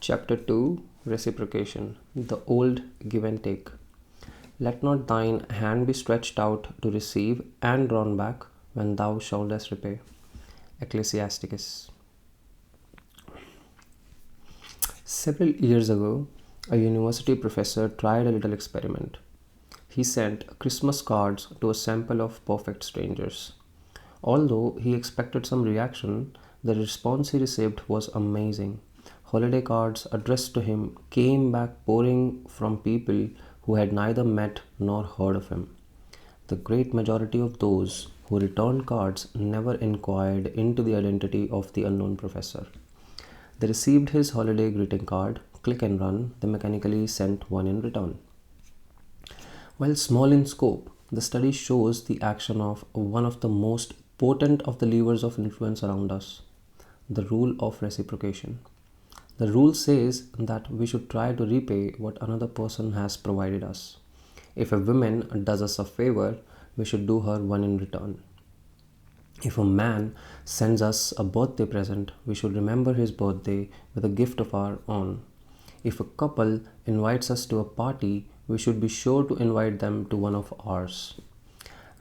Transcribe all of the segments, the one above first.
Chapter 2 Reciprocation, the old give and take. Let not thine hand be stretched out to receive and drawn back when thou shouldest repay. Ecclesiasticus. Several years ago, a university professor tried a little experiment. He sent Christmas cards to a sample of perfect strangers. Although he expected some reaction, the response he received was amazing. Holiday cards addressed to him came back pouring from people who had neither met nor heard of him. The great majority of those who returned cards never inquired into the identity of the unknown professor. They received his holiday greeting card, click and run, they mechanically sent one in return. While small in scope, the study shows the action of one of the most potent of the levers of influence around us, the rule of reciprocation. The rule says that we should try to repay what another person has provided us. If a woman does us a favor, we should do her one in return. If a man sends us a birthday present, we should remember his birthday with a gift of our own. If a couple invites us to a party, we should be sure to invite them to one of ours.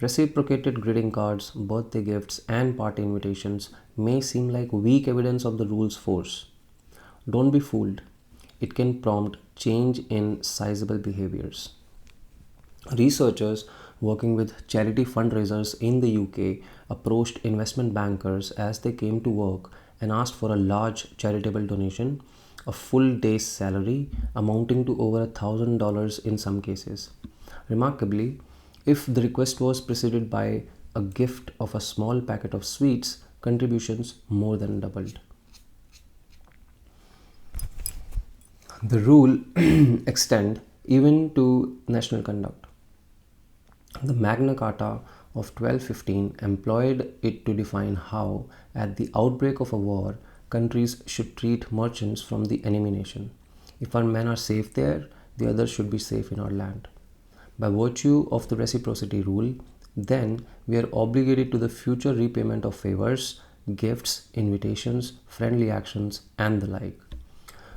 Reciprocated greeting cards, birthday gifts, and party invitations may seem like weak evidence of the rule's force. Don't be fooled. It can prompt change in sizable behaviors. Researchers working with charity fundraisers in the UK approached investment bankers as they came to work and asked for a large charitable donation, a full day's salary amounting to over $1,000 in some cases. Remarkably, if the request was preceded by a gift of a small packet of sweets, contributions more than doubled. The rule extend even to national conduct. The Magna Carta of 1215 employed it to define how, at the outbreak of a war, countries should treat merchants from the enemy nation. If our men are safe there, the others should be safe in our land. By virtue of the reciprocity rule, then we are obligated to the future repayment of favors, gifts, invitations, friendly actions, and the like.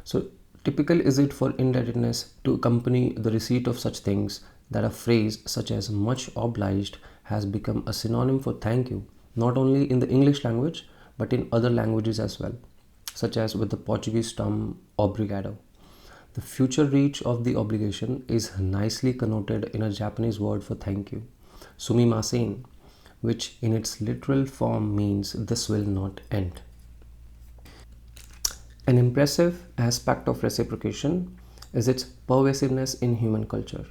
So, typical is it for indebtedness to accompany the receipt of such things that a phrase such as much obliged has become a synonym for thank you, not only in the English language but in other languages as well, such as with the Portuguese term obrigado. The future reach of the obligation is nicely connoted in a Japanese word for thank you, sumimasen, which in its literal form means this will not end. An impressive aspect of reciprocation is its pervasiveness in human culture.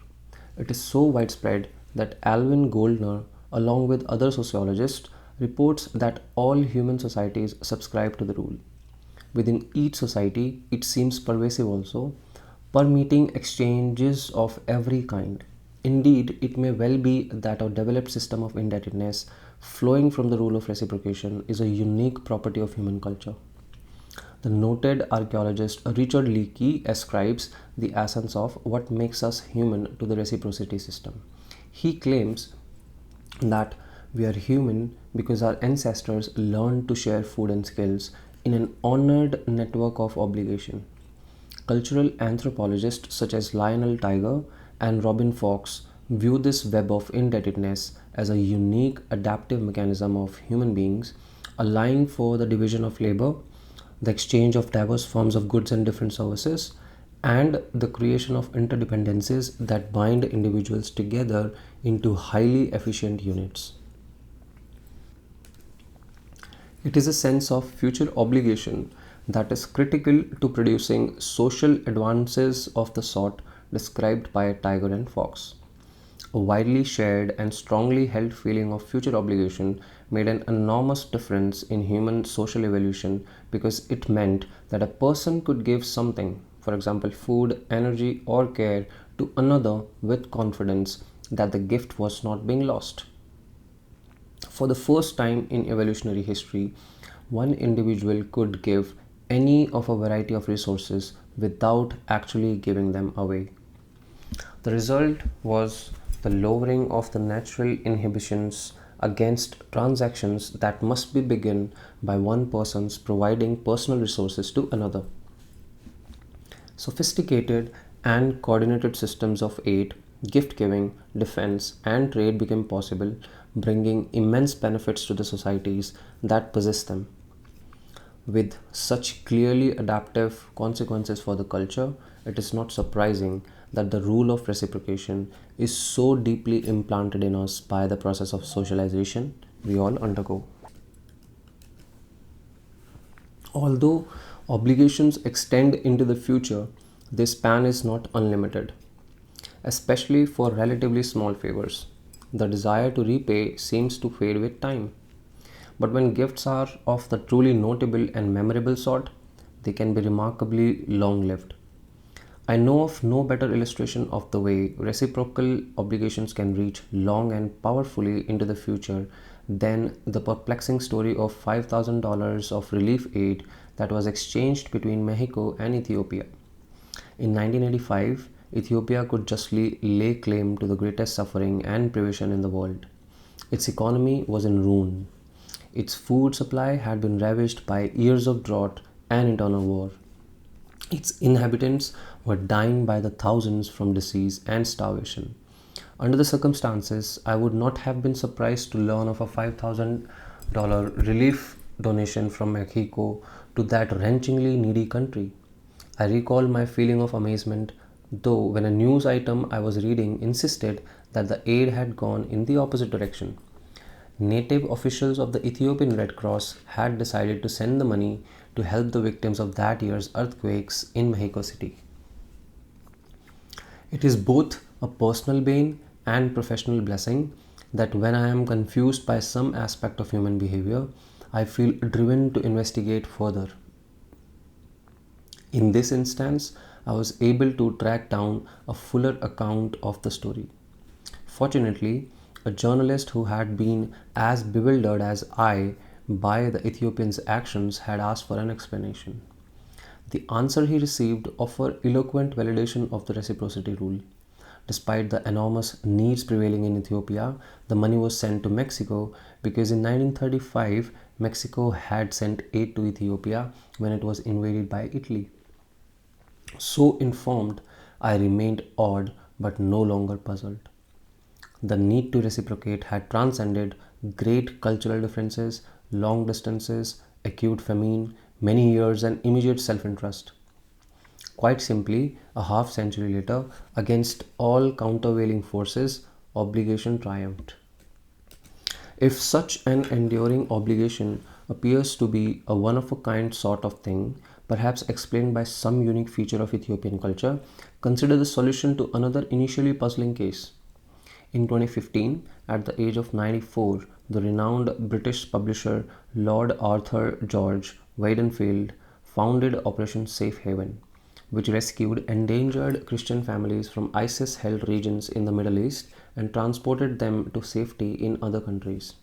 It is so widespread that Alvin Goldner, along with other sociologists, reports that all human societies subscribe to the rule. Within each society, it seems pervasive also, permeating exchanges of every kind. Indeed, it may well be that a developed system of indebtedness flowing from the rule of reciprocation is a unique property of human culture. The noted archaeologist Richard Leakey ascribes the essence of what makes us human to the reciprocity system. He claims that we are human because our ancestors learned to share food and skills in an honored network of obligation. Cultural anthropologists such as Lionel Tiger and Robin Fox view this web of indebtedness as a unique adaptive mechanism of human beings, allowing for the division of labor, the exchange of diverse forms of goods and different services, and the creation of interdependencies that bind individuals together into highly efficient units. It is a sense of future obligation that is critical to producing social advances of the sort described by Tiger and Fox. A widely shared and strongly held feeling of future obligation made an enormous difference in human social evolution because it meant that a person could give something, for example, food, energy, or care, to another with confidence that the gift was not being lost. For the first time in evolutionary history, one individual could give any of a variety of resources without actually giving them away. The result was the lowering of the natural inhibitions against transactions that must be begun by one person's providing personal resources to another. Sophisticated and coordinated systems of aid, gift giving, defense, and trade became possible, bringing immense benefits to the societies that possess them. With such clearly adaptive consequences for the culture, it is not surprising that the rule of reciprocation is so deeply implanted in us by the process of socialization we all undergo. Although obligations extend into the future, this span is not unlimited, especially for relatively small favors. The desire to repay seems to fade with time. But when gifts are of the truly notable and memorable sort, they can be remarkably long lived. I know of no better illustration of the way reciprocal obligations can reach long and powerfully into the future than the perplexing story of $5,000 of relief aid that was exchanged between Mexico and Ethiopia. In 1985, Ethiopia could justly lay claim to the greatest suffering and privation in the world. Its economy was in ruin. Its food supply had been ravaged by years of drought and internal war. Its inhabitants were dying by the thousands from disease and starvation. Under the circumstances, I would not have been surprised to learn of a $5,000 relief donation from Mexico to that wrenchingly needy country. I recall my feeling of amazement, though, when a news item I was reading insisted that the aid had gone in the opposite direction. Native officials of the Ethiopian Red Cross had decided to send the money to help the victims of that year's earthquakes in Mexico City. It is both a personal bane and professional blessing that when I am confused by some aspect of human behavior, I feel driven to investigate further. In this instance, I was able to track down a fuller account of the story. Fortunately, a journalist who had been as bewildered as I by the Ethiopians' actions had asked for an explanation. The answer he received offered eloquent validation of the reciprocity rule. Despite the enormous needs prevailing in Ethiopia, the money was sent to Mexico because in 1935 Mexico had sent aid to Ethiopia when it was invaded by Italy. So informed, I remained awed but no longer puzzled. The need to reciprocate had transcended great cultural differences, long distances, acute famine, many years, and immediate self interest. Quite simply, a half century later, against all countervailing forces, obligation triumphed. If such an enduring obligation appears to be a one of a kind sort of thing, perhaps explained by some unique feature of Ethiopian culture, consider the solution to another initially puzzling case. In 2015, at the age of 94, the renowned British publisher Lord Arthur George Weidenfeld founded Operation Safe Haven, which rescued endangered Christian families from ISIS held regions in the Middle East and transported them to safety in other countries.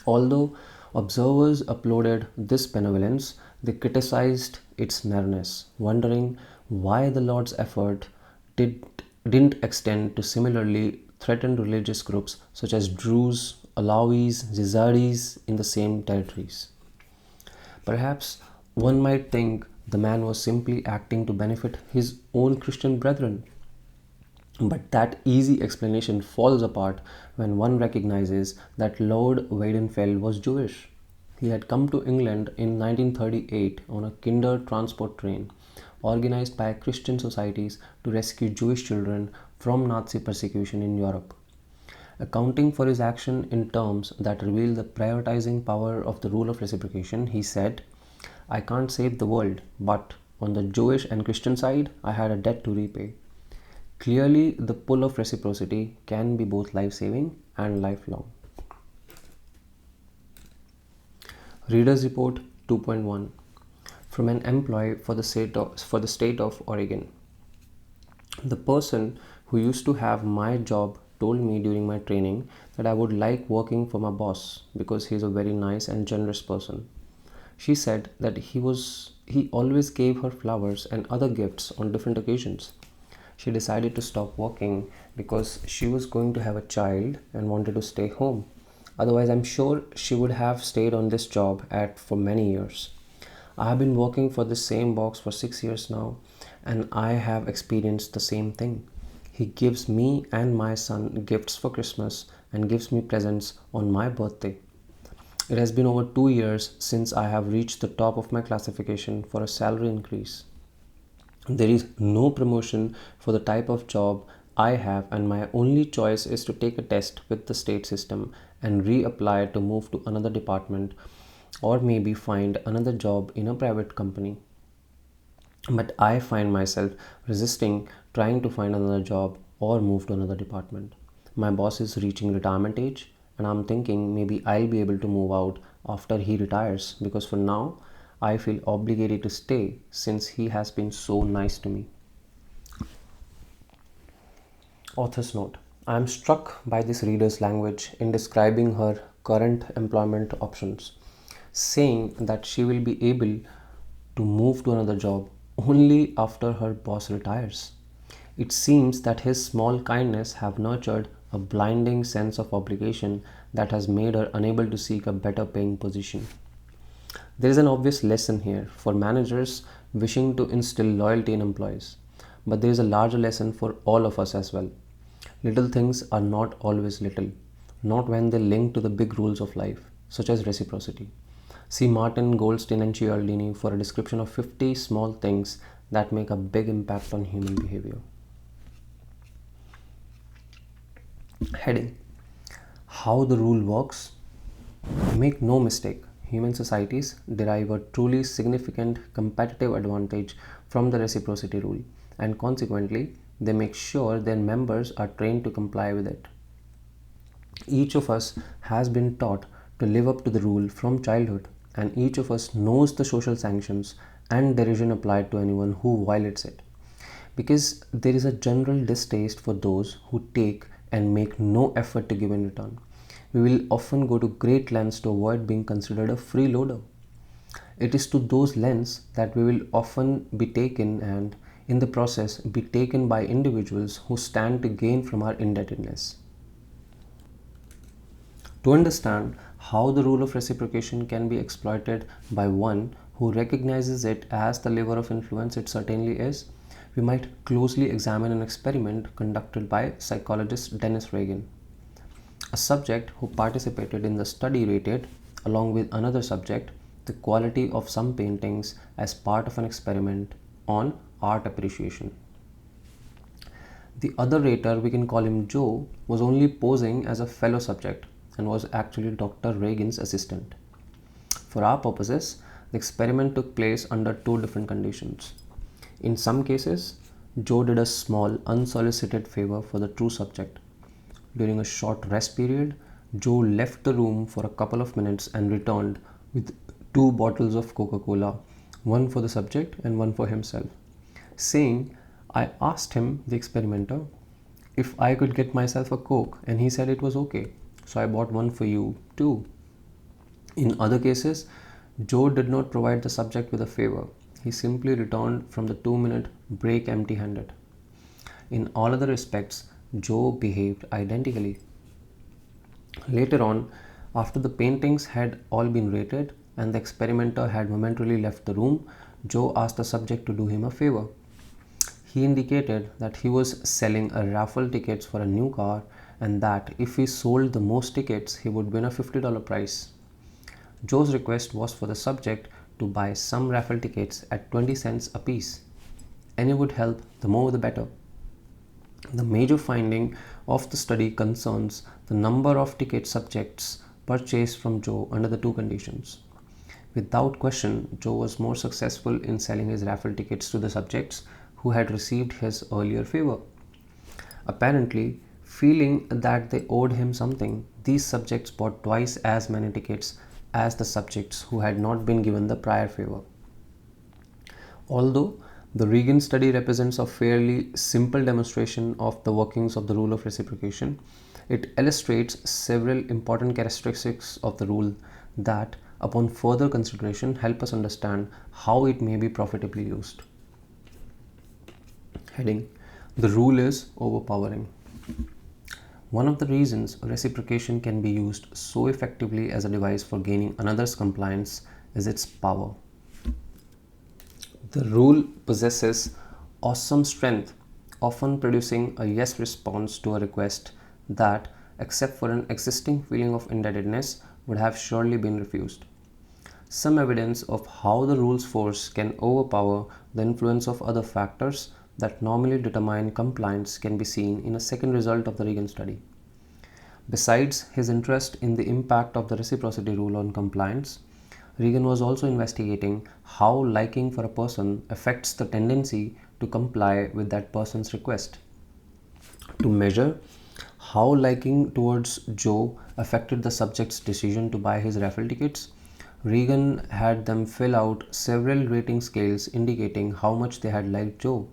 Although observers applauded this benevolence, they criticized its narrowness, wondering why the Lord's effort did, didn't extend to similarly threatened religious groups such as Druze, Alawis, Zizadis in the same territories. Perhaps one might think the man was simply acting to benefit his own Christian brethren. But that easy explanation falls apart when one recognizes that Lord Weidenfeld was Jewish. He had come to England in 1938 on a Kinder transport train organized by Christian societies to rescue Jewish children from Nazi persecution in Europe. Accounting for his action in terms that reveal the prioritizing power of the rule of reciprocation, he said, "I can't save the world, but on the Jewish and Christian side, I had a debt to repay." Clearly, the pull of reciprocity can be both life saving and lifelong. Reader's Report 2.1 from an employee for the state of Oregon. The person who used to have my job told me during my training that I would like working for my boss because he is a very nice and generous person. She said that he always gave her flowers and other gifts on different occasions. She decided to stop working because she was going to have a child and wanted to stay home. Otherwise, I'm sure she would have stayed on this job for many years. I've been working for the same boss for 6 years now, and I have experienced the same thing. He gives me and my son gifts for Christmas and gives me presents on my birthday. It has been over 2 years since I have reached the top of my classification for a salary increase. There is no promotion for the type of job I have, and my only choice is to take a test with the state system and reapply to move to another department or maybe find another job in a private company. But I find myself resisting trying to find another job or move to another department. My boss is reaching retirement age, and I'm thinking maybe I'll be able to move out after he retires because for now I feel obligated to stay since he has been so nice to me. Author's note: I am struck by this reader's language in describing her current employment options, saying that she will be able to move to another job only after her boss retires. It seems that his small kindness have nurtured a blinding sense of obligation that has made her unable to seek a better paying position. There is an obvious lesson here for managers wishing to instill loyalty in employees, but there is a larger lesson for all of us as well. Little things are not always little, not when they link to the big rules of life, such as reciprocity. See Martin, Goldstein, and Cialdini for a description of 50 small things that make a big impact on human behavior. Heading: How the rule works. Make no mistake, human societies derive a truly significant competitive advantage from the reciprocity rule, and consequently, they make sure their members are trained to comply with it. Each of us has been taught to live up to the rule from childhood, and each of us knows the social sanctions and derision applied to anyone who violates it. Because there is a general distaste for those who take and make no effort to give in return. We will often go to great lengths to avoid being considered a freeloader. It is to those lengths that we will often be taken and, in the process, be taken by individuals who stand to gain from our indebtedness. To understand how the rule of reciprocation can be exploited by one who recognizes it as the lever of influence it certainly is, we might closely examine an experiment conducted by psychologist Dennis Reagan. A subject who participated in the study rated, along with another subject, the quality of some paintings as part of an experiment on art appreciation. The other rater, we can call him Joe, was only posing as a fellow subject and was actually Dr. Reagan's assistant. For our purposes, the experiment took place under two different conditions. In some cases, Joe did a small, unsolicited favor for the true subject. During a short rest period, Joe left the room for a couple of minutes and returned with two bottles of Coca-Cola, one for the subject and one for himself, saying, I asked him, the experimenter, if I could get myself a Coke, and he said it was okay, so I bought one for you too. In other cases, Joe did not provide the subject with a favor. He simply returned from the 2-minute break empty handed. In all other respects, Joe behaved identically. Later on, after the paintings had all been rated and the experimenter had momentarily left the room, Joe asked the subject to do him a favor. He indicated that he was selling a raffle tickets for a new car and that if he sold the most tickets, he would win a $50 prize. Joe's request was for the subject to buy some raffle tickets at 20 cents apiece. Any would help, the more the better. The major finding of the study concerns the number of ticket subjects purchased from Joe under the two conditions. Without question, Joe was more successful in selling his raffle tickets to the subjects who had received his earlier favor. Apparently, feeling that they owed him something, these subjects bought twice as many tickets as the subjects who had not been given the prior favor. Although the Reagan study represents a fairly simple demonstration of the workings of the rule of reciprocation, it illustrates several important characteristics of the rule that, upon further consideration, help us understand how it may be profitably used. Heading: The rule is overpowering. One of the reasons reciprocation can be used so effectively as a device for gaining another's compliance is its power. The rule possesses awesome strength, often producing a yes response to a request that, except for an existing feeling of indebtedness, would have surely been refused. Some evidence of how the rule's force can overpower the influence of other factors that normally determine compliance can be seen in a second result of the Regan study. Besides his interest in the impact of the reciprocity rule on compliance, Regan was also investigating how liking for a person affects the tendency to comply with that person's request. To measure how liking towards Joe affected the subject's decision to buy his raffle tickets, Regan had them fill out several rating scales indicating how much they had liked Joe.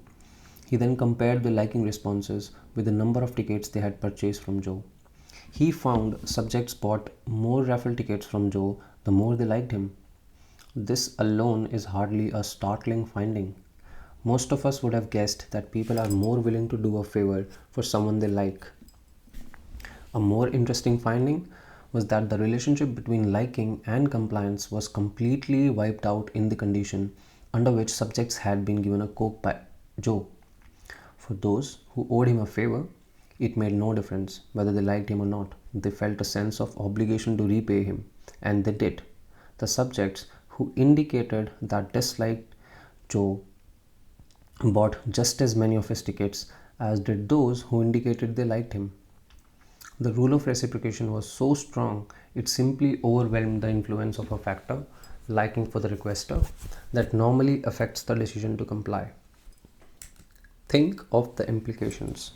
He then compared the liking responses with the number of tickets they had purchased from Joe. He found subjects bought more raffle tickets from Joe the more they liked him. This alone is hardly a startling finding. Most of us would have guessed that people are more willing to do a favor for someone they like. A more interesting finding was that the relationship between liking and compliance was completely wiped out in the condition under which subjects had been given a Coke by Joe. For those who owed him a favor, it made no difference whether they liked him or not. They felt a sense of obligation to repay him, and they did. The subjects who indicated that disliked Joe bought just as many of his tickets as did those who indicated they liked him. The rule of reciprocation was so strong it simply overwhelmed the influence of a factor, liking for the requester, that normally affects the decision to comply. Think of the implications.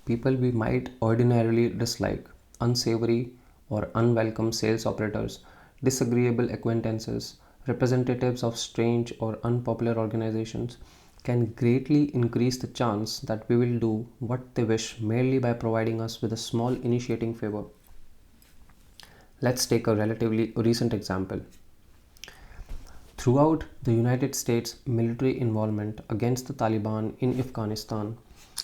People we might ordinarily dislike, unsavory or unwelcome sales operators, disagreeable acquaintances, representatives of strange or unpopular organizations, can greatly increase the chance that we will do what they wish merely by providing us with a small initiating favor. Let's take a relatively recent example. Throughout the United States military involvement against the Taliban in Afghanistan,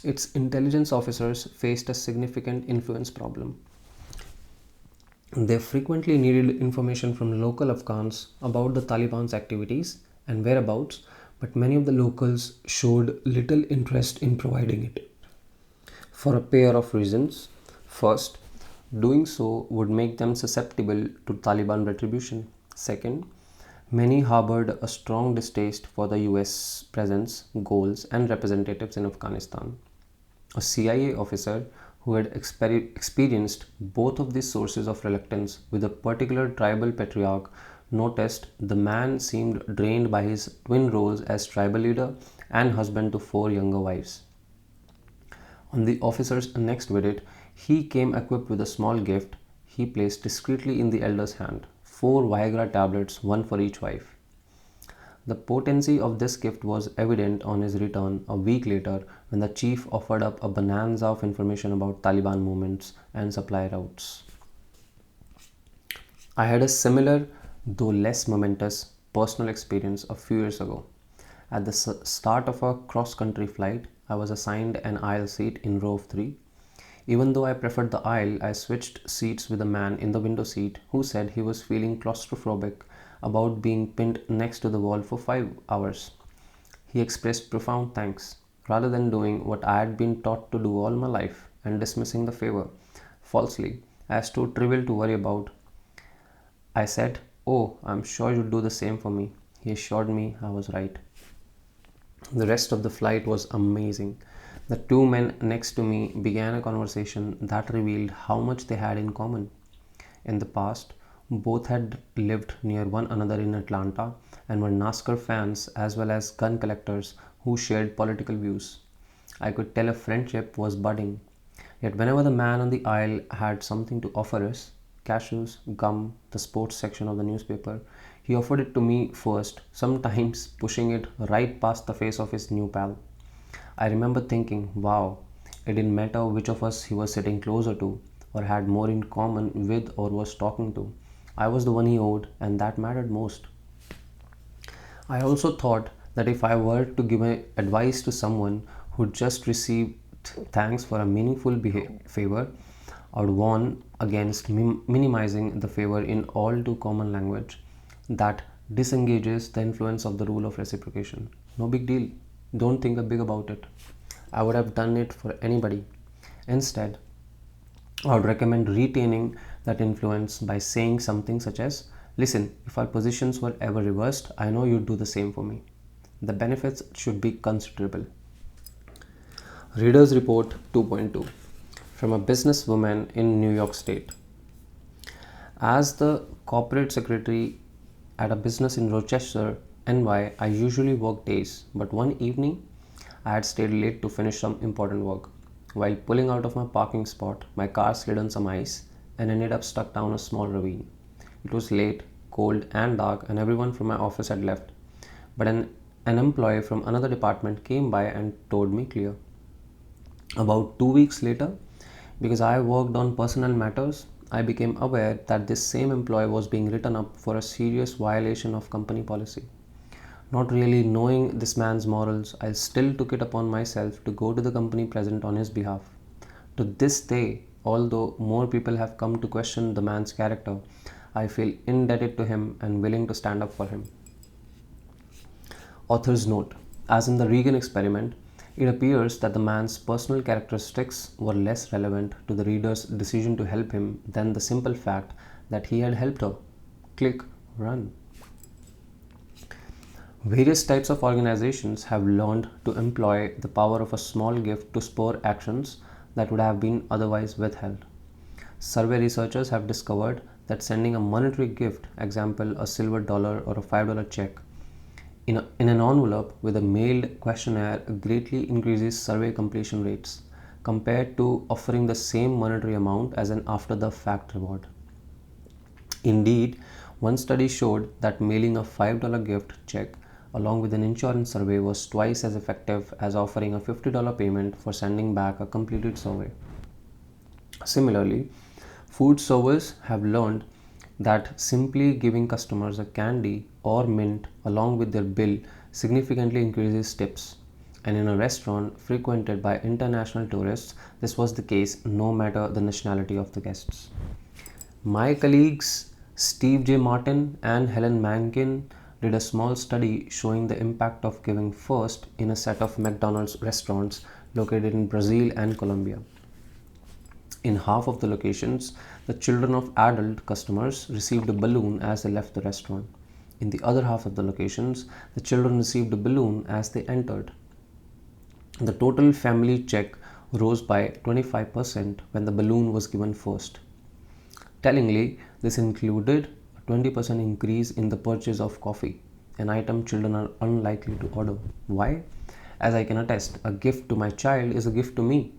its intelligence officers faced a significant influence problem. They frequently needed information from local Afghans about the Taliban's activities and whereabouts, but many of the locals showed little interest in providing it. For a pair of reasons. First, doing so would make them susceptible to Taliban retribution. Second, many harbored a strong distaste for the US presence, goals, and representatives in Afghanistan. A CIA officer who had experienced both of these sources of reluctance with a particular tribal patriarch noticed the man seemed drained by his twin roles as tribal leader and husband to four younger wives. On the officer's next visit, he came equipped with a small gift he placed discreetly in the elder's hand, four Viagra tablets, one for each wife. The potency of this gift was evident on his return a week later when the chief offered up a bonanza of information about Taliban movements and supply routes. I had a similar, though less momentous, personal experience a few years ago. At the start of a cross country flight, I was assigned an aisle seat in row of 3. Even though I preferred the aisle, I switched seats with a man in the window seat who said he was feeling claustrophobic about being pinned next to the wall for 5 hours. He expressed profound thanks, rather than doing what I had been taught to do all my life and dismissing the favor, falsely, as too trivial to worry about. I said, "Oh, I'm sure you'll do the same for me." He assured me I was right. The rest of the flight was amazing. The two men next to me began a conversation that revealed how much they had in common. In the past, both had lived near one another in Atlanta and were NASCAR fans as well as gun collectors who shared political views. I could tell a friendship was budding. Yet whenever the man on the aisle had something to offer us, cashews, gum, the sports section of the newspaper, he offered it to me first, sometimes pushing it right past the face of his new pal. I remember thinking, wow, it didn't matter which of us he was sitting closer to, or had more in common with, or was talking to. I was the one he owed, and that mattered most. I also thought that if I were to give advice to someone who just received thanks for a meaningful favor, I would warn against minimizing the favor in all too common language that disengages the influence of the rule of reciprocation. No big deal. Don't think big about it. I would have done it for anybody. Instead, I would recommend retaining that influence by saying something such as, listen, if our positions were ever reversed, I know you'd do the same for me. The benefits should be considerable. Reader's Report 2.2 from a businesswoman in New York State. As the corporate secretary at a business in Rochester, NY, I usually work days, but one evening I had stayed late to finish some important work. While pulling out of my parking spot, my car slid on some ice and ended up stuck down a small ravine. It was late, cold, and dark, and everyone from my office had left. But an employee from another department came by and told me clear. About 2 weeks later, because I worked on personal matters, I became aware that this same employee was being written up for a serious violation of company policy. Not really knowing this man's morals, I still took it upon myself to go to the company president on his behalf. To this day, although more people have come to question the man's character, I feel indebted to him and willing to stand up for him. Author's note: as in the Reagan experiment, it appears that the man's personal characteristics were less relevant to the reader's decision to help him than the simple fact that he had helped her. Click, run. Various types of organizations have learned to employ the power of a small gift to spur actions that would have been otherwise withheld. Survey researchers have discovered that sending a monetary gift, example a silver dollar or a $5 check, in an envelope with a mailed questionnaire greatly increases survey completion rates compared to offering the same monetary amount as an after-the-fact reward. Indeed, one study showed that mailing a $5 gift check along with an insurance survey was twice as effective as offering a $50 payment for sending back a completed survey. Similarly, food servers have learned that simply giving customers a candy or mint along with their bill significantly increases tips. And in a restaurant frequented by international tourists, this was the case no matter the nationality of the guests. My colleagues Steve J. Martin and Helen Mankin did a small study showing the impact of giving first in a set of McDonald's restaurants located in Brazil and Colombia. In half of the locations, the children of adult customers received a balloon as they left the restaurant. In the other half of the locations, the children received a balloon as they entered. The total family check rose by 25% when the balloon was given first. Tellingly, this included a 20% increase in the purchase of coffee, an item children are unlikely to order. Why? As I can attest, a gift to my child is a gift to me.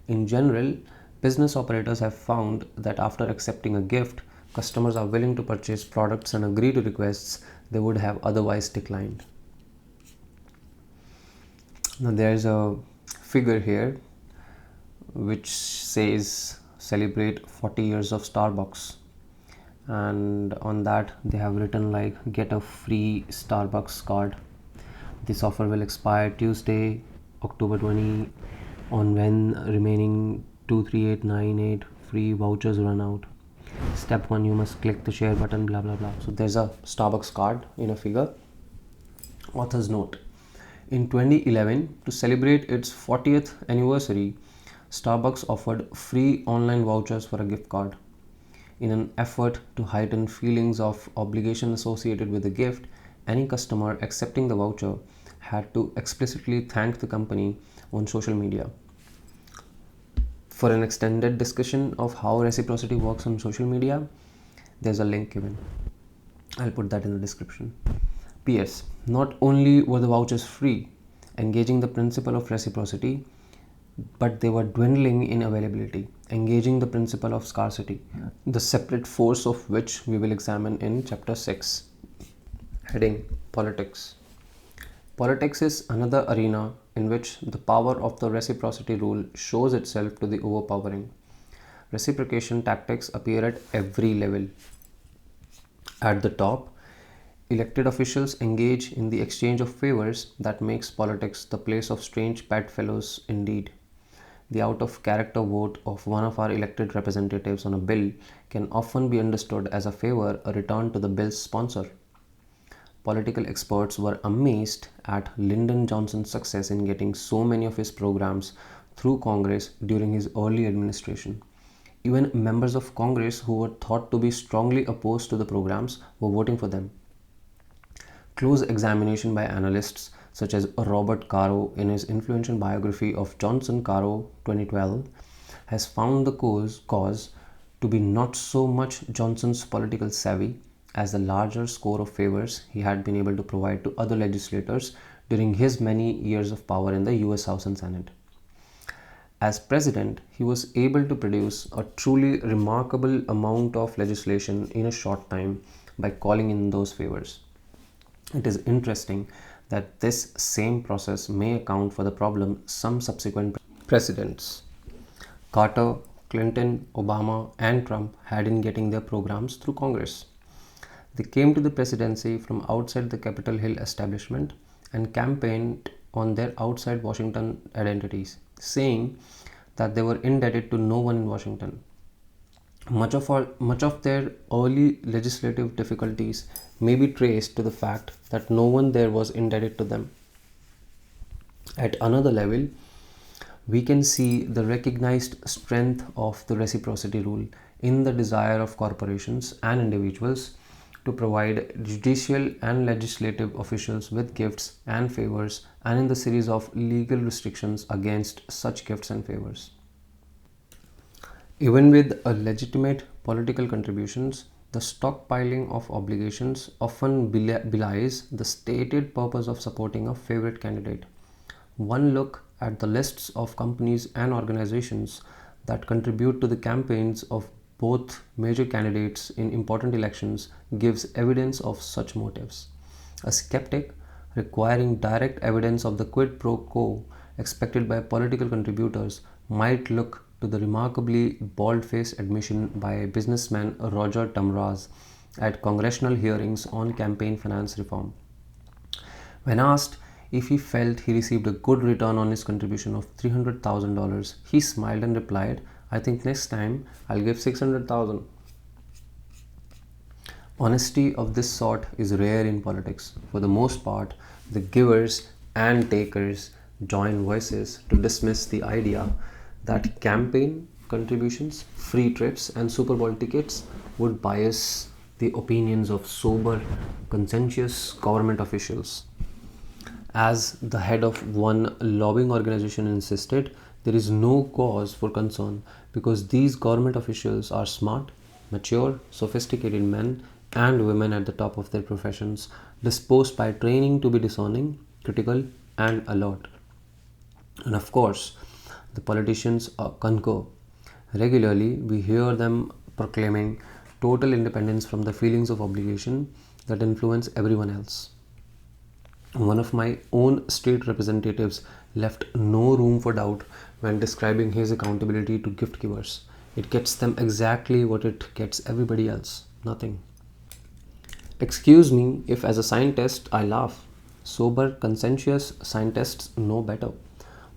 In general, business operators have found that after accepting a gift, customers are willing to purchase products and agree to requests they would have otherwise declined. Now there's a figure here which says celebrate 40 years of Starbucks, and on that they have written like get a free Starbucks card. This offer will expire Tuesday, October 20, on when remaining 23898 free vouchers run out. Step 1, you must click the share button, blah blah blah. So there's a Starbucks card in a figure. Author's note: in 2011, to celebrate its 40th anniversary, Starbucks offered free online vouchers for a gift card. In an effort to heighten feelings of obligation associated with the gift, any customer accepting the voucher had to explicitly thank the company on social media. For an extended discussion of how reciprocity works on social media, there's a link given. I'll put that in the description. P.S. Not only were the vouchers free, engaging the principle of reciprocity, but they were dwindling in availability, engaging the principle of scarcity, the separate force of which we will examine in chapter 6. Heading: Politics. Politics is another arena in which the power of the reciprocity rule shows itself to the overpowering. Reciprocation tactics appear at every level. At the top, elected officials engage in the exchange of favors that makes politics the place of strange bedfellows indeed. The out-of-character vote of one of our elected representatives on a bill can often be understood as a favor returned to the bill's sponsor. political experts were amazed at Lyndon Johnson's success in getting so many of his programs through Congress during his early administration. Even members of Congress who were thought to be strongly opposed to the programs were voting for them. Close examination by analysts such as Robert Caro in his influential biography of Johnson, Caro 2012, has found the cause to be not so much Johnson's political savvy as the larger score of favors he had been able to provide to other legislators during his many years of power in the US House and Senate. As president, he was able to produce a truly remarkable amount of legislation in a short time by calling in those favors. It is interesting that this same process may account for the problem some subsequent presidents, Carter, Clinton, Obama, and Trump, had in getting their programs through Congress. They came to the presidency from outside the Capitol Hill establishment and campaigned on their outside Washington identities, saying that they were indebted to no one in Washington. Much of their early legislative difficulties may be traced to the fact that no one there was indebted to them. At another level, we can see the recognized strength of the reciprocity rule in the desire of corporations and individuals to provide judicial and legislative officials with gifts and favors, and in the series of legal restrictions against such gifts and favors. Even with legitimate political contributions, the stockpiling of obligations often belies the stated purpose of supporting a favorite candidate. One look at the lists of companies and organizations that contribute to the campaigns of both major candidates in important elections gives evidence of such motives. A skeptic requiring direct evidence of the quid pro quo expected by political contributors might look to the remarkably bald-faced admission by businessman Roger Tamraz at congressional hearings on campaign finance reform. When asked if he felt he received a good return on his contribution of $300,000, he smiled and replied, "I think next time I'll give $600,000. Honesty of this sort is rare in politics. For the most part, the givers and takers join voices to dismiss the idea that campaign contributions, free trips, and Super Bowl tickets would bias the opinions of sober, conscientious government officials. As the head of one lobbying organization insisted, there is no cause for concern because these government officials are smart, mature, sophisticated men and women at the top of their professions, disposed by training to be discerning, critical, and alert. And of course, the politicians concur. Regularly, we hear them proclaiming total independence from the feelings of obligation that influence everyone else. One of my own state representatives left no room for doubt when describing his accountability to gift givers. It gets them exactly what it gets everybody else, nothing. Excuse me if, as a scientist, I laugh. Sober, conscientious scientists know better.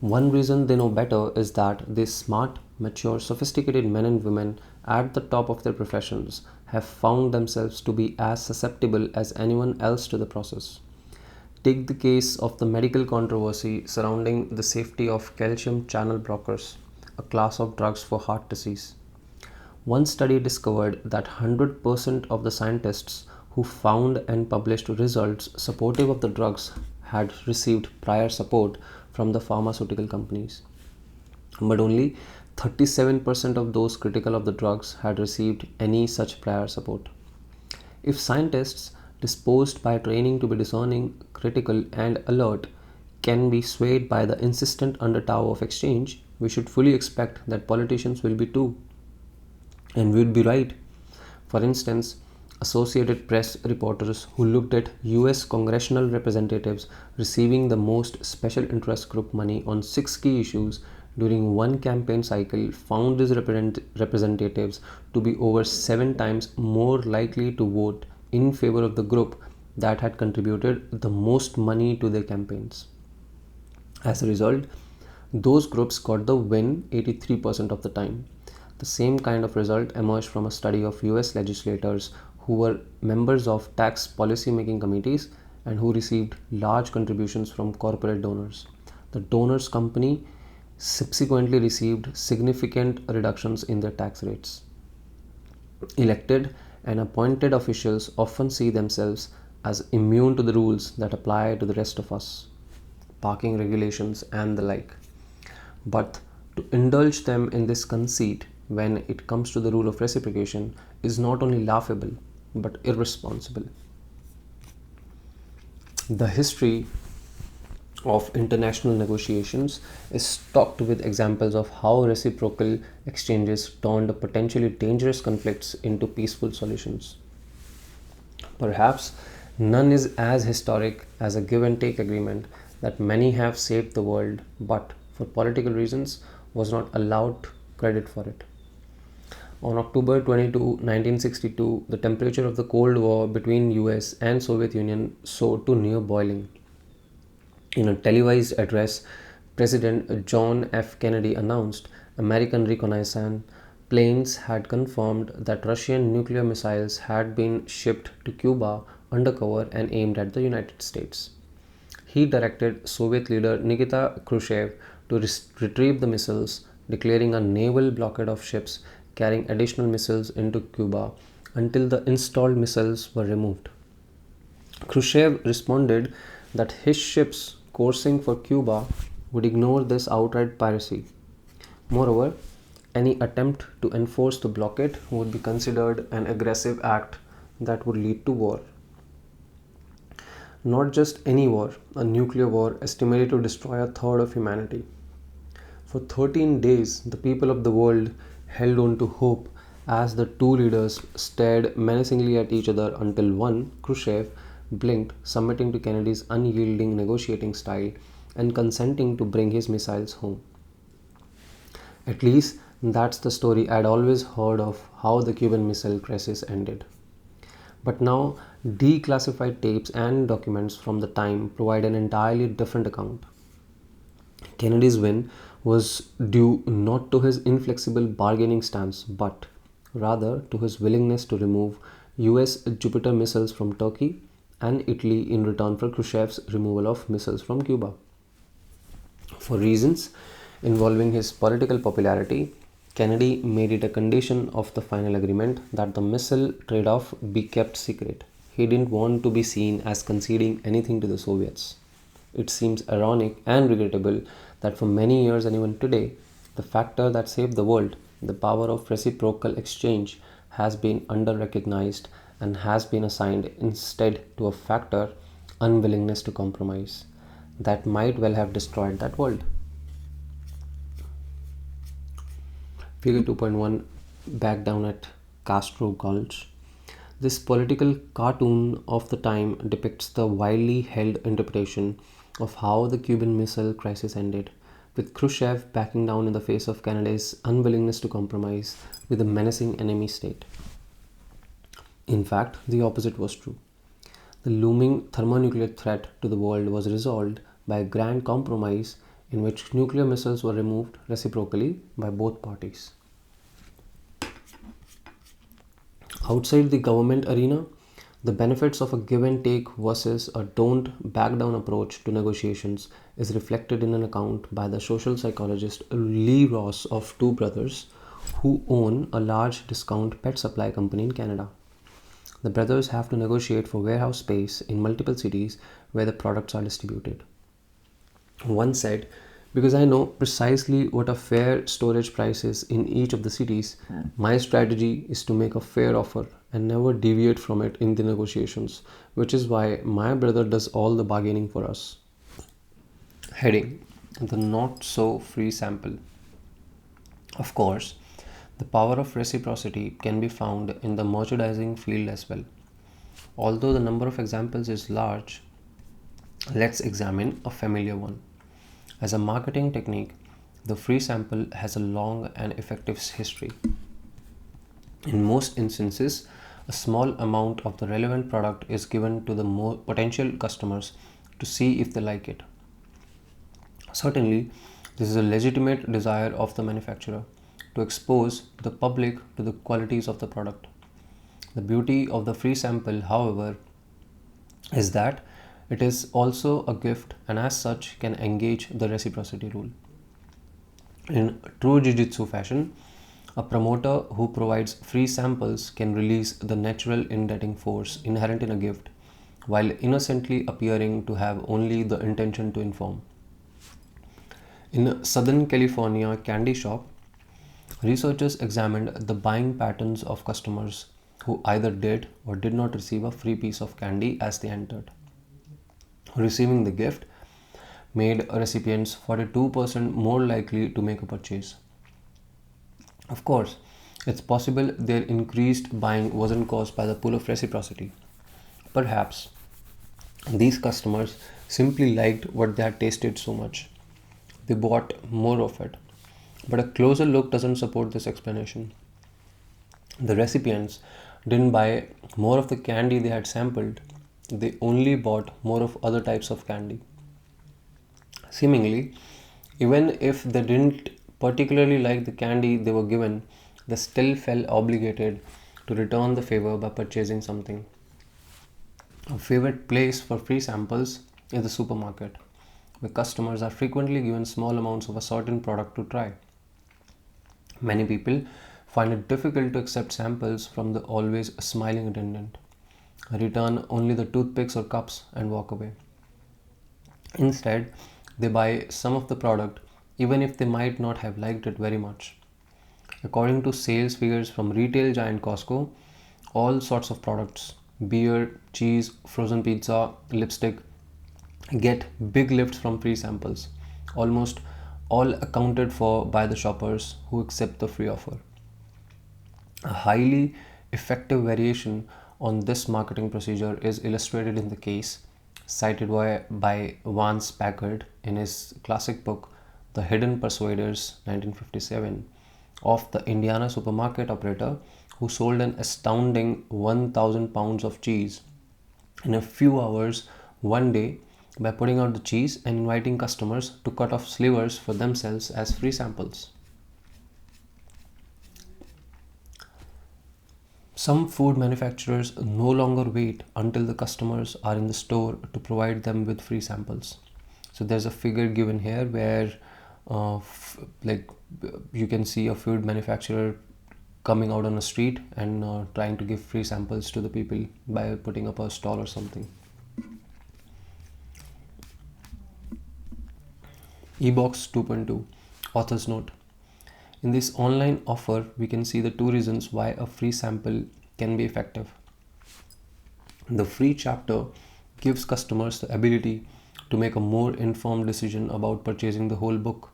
One reason they know better is that these smart, mature, sophisticated men and women at the top of their professions have found themselves to be as susceptible as anyone else to the process. Take the case of the medical controversy surrounding the safety of calcium channel blockers, a class of drugs for heart disease. One study discovered that 100% of the scientists who found and published results supportive of the drugs had received prior support from the pharmaceutical companies. But only 37% of those critical of the drugs had received any such prior support. If scientists, disposed by training to be discerning, critical, and alert, can be swayed by the insistent undertow of exchange, we should fully expect that politicians will be too. And we would be right. For instance, Associated Press reporters who looked at US congressional representatives receiving the most special interest group money on 6 key issues during one campaign cycle found these representatives to be over 7 times more likely to vote in favor of the group that had contributed the most money to their campaigns. As a result, those groups got the win 83% of the time. The same kind of result emerged from a study of US legislators who were members of tax policy making committees and who received large contributions from corporate donors. The donors' company subsequently received significant reductions in their tax rates. Elected and appointed officials often see themselves as immune to the rules that apply to the rest of us, parking regulations and the like. But to indulge them in this conceit when it comes to the rule of reciprocation is not only laughable but irresponsible. The history of international negotiations is stocked with examples of how reciprocal exchanges turned potentially dangerous conflicts into peaceful solutions. Perhaps none is as historic as a give and take agreement that many have saved the world but, for political reasons, was not allowed credit for it. On October 22, 1962, the temperature of the Cold War between US and Soviet Union soared to near boiling. In a televised address, President John F. Kennedy announced American reconnaissance planes had confirmed that Russian nuclear missiles had been shipped to Cuba undercover and aimed at the United States. He directed Soviet leader Nikita Khrushchev to retrieve the missiles, declaring a naval blockade of ships carrying additional missiles into Cuba until the installed missiles were removed. Khrushchev responded that his ships coursing for Cuba would ignore this outright piracy. Moreover, any attempt to enforce the blockade would be considered an aggressive act that would lead to war. Not just any war, a nuclear war estimated to destroy a third of humanity. For 13 days, the people of the world held on to hope as the two leaders stared menacingly at each other until one, Khrushchev, blinked, submitting to Kennedy's unyielding negotiating style and consenting to bring his missiles home. At least that's the story I'd always heard of how the Cuban Missile Crisis ended. But now, declassified tapes and documents from the time provide an entirely different account. Kennedy's win was due not to his inflexible bargaining stance, but rather to his willingness to remove US Jupiter missiles from Turkey and Italy in return for Khrushchev's removal of missiles from Cuba. For reasons involving his political popularity, Kennedy made it a condition of the final agreement that the missile trade-off be kept secret. He didn't want to be seen as conceding anything to the Soviets. It seems ironic and regrettable that for many years and even today, the factor that saved the world, the power of reciprocal exchange, has been under-recognized and has been assigned instead to a factor, unwillingness to compromise, that might well have destroyed that world. Figure 2.1, back down at Castro Gulch. This political cartoon of the time depicts the widely held interpretation of how the Cuban Missile Crisis ended, with Khrushchev backing down in the face of Canada's unwillingness to compromise with a menacing enemy state. In fact, the opposite was true. The looming thermonuclear threat to the world was resolved by a grand compromise in which nuclear missiles were removed reciprocally by both parties. Outside the government arena, the benefits of a give and take versus a don't back down approach to negotiations is reflected in an account by the social psychologist Lee Ross of two brothers who own a large discount pet supply company in Canada. The brothers have to negotiate for warehouse space in multiple cities where the products are distributed. One said, "Because I know precisely what a fair storage price is in each of the cities, my strategy is to make a fair offer and never deviate from it in the negotiations, which is why my brother does all the bargaining for us." Heading: The Not So Free Sample. Of course, the power of reciprocity can be found in the merchandising field as well. Although the number of examples is large, let's examine a familiar one. As a marketing technique, the free sample has a long and effective history. In most instances, a small amount of the relevant product is given to the potential customers to see if they like it. Certainly, this is a legitimate desire of the manufacturer to expose the public to the qualities of the product. The beauty of the free sample, however, is that it is also a gift and as such can engage the reciprocity rule. In true jiu-jitsu fashion, a promoter who provides free samples can release the natural indebting force inherent in a gift while innocently appearing to have only the intention to inform. In a Southern California candy shop, researchers examined the buying patterns of customers who either did or did not receive a free piece of candy as they entered. Receiving the gift made recipients 42% more likely to make a purchase. Of course, it's possible their increased buying wasn't caused by the pull of reciprocity. Perhaps these customers simply liked what they had tasted so much. They bought more of it. But a closer look doesn't support this explanation. The recipients didn't buy more of the candy they had sampled, they only bought more of other types of candy. Seemingly, even if they didn't particularly like the candy they were given, they still felt obligated to return the favor by purchasing something. A favorite place for free samples is the supermarket, where customers are frequently given small amounts of a certain product to try. Many people find it difficult to accept samples from the always smiling attendant, return only the toothpicks or cups, and walk away. Instead, they buy some of the product even if they might not have liked it very much. According to sales figures from retail giant Costco, all sorts of products beer, cheese, frozen pizza, lipstick get big lifts from free samples, almost all accounted for by the shoppers who accept the free offer. A highly effective variation on this marketing procedure is illustrated in the case cited by Vance Packard in his classic book The Hidden Persuaders 1957 of the Indiana supermarket operator who sold an astounding 1,000 pounds of cheese in a few hours one day by putting out the cheese and inviting customers to cut off slivers for themselves as free samples. Some food manufacturers no longer wait until the customers are in the store to provide them with free samples. So there's a figure given here where like you can see a food manufacturer coming out on a street and trying to give free samples to the people by putting up a stall or something. eBox 2.2 Author's Note. In this online offer, we can see the two reasons why a free sample can be effective. The free chapter gives customers the ability to make a more informed decision about purchasing the whole book.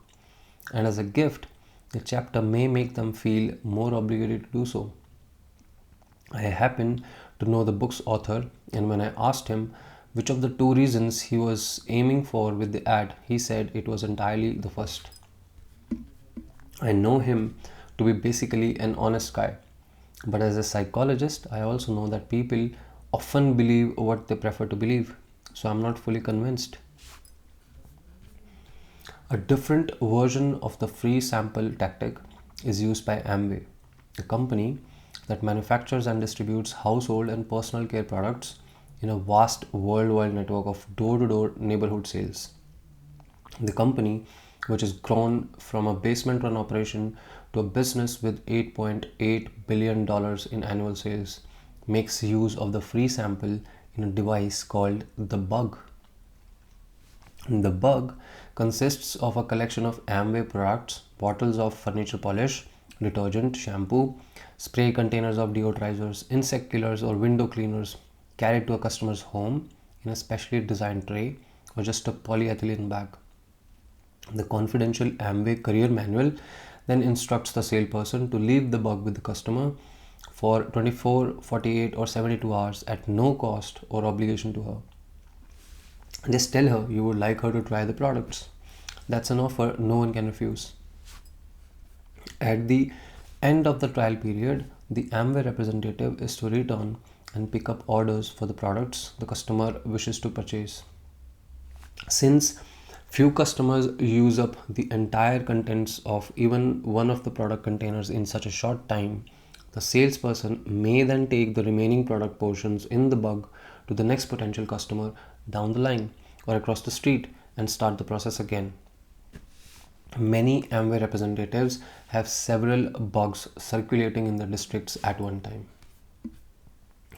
And as a gift, the chapter may make them feel more obligated to do so. I happen to know the book's author, and when I asked him which of the two reasons he was aiming for with the ad, he said it was entirely the first. I know him to be basically an honest guy, but as a psychologist, I also know that people often believe what they prefer to believe, so I'm not fully convinced. A different version of the free sample tactic is used by Amway, a company that manufactures and distributes household and personal care products in a vast worldwide network of door-to-door neighborhood sales. The company, which has grown from a basement-run operation to a business with $8.8 billion in annual sales, makes use of the free sample in a device called the Bug. The Bug consists of a collection of Amway products, bottles of furniture polish, detergent, shampoo, spray containers of deodorizers, insect killers, or window cleaners carried to a customer's home in a specially designed tray or just a polyethylene bag. The confidential Amway career manual then instructs the salesperson to leave the Bug with the customer for 24, 48, or 72 hours at no cost or obligation to her. Just tell her you would like her to try the products. That's an offer no one can refuse. At the end of the trial period, the Amway representative is to return and pick up orders for the products the customer wishes to purchase. Since few customers use up the entire contents of even one of the product containers in such a short time, The salesperson may then take the remaining product portions in the bug to the next potential customer down the line or across the street and start the process again. Many Amway representatives have several bugs circulating in the districts at one time.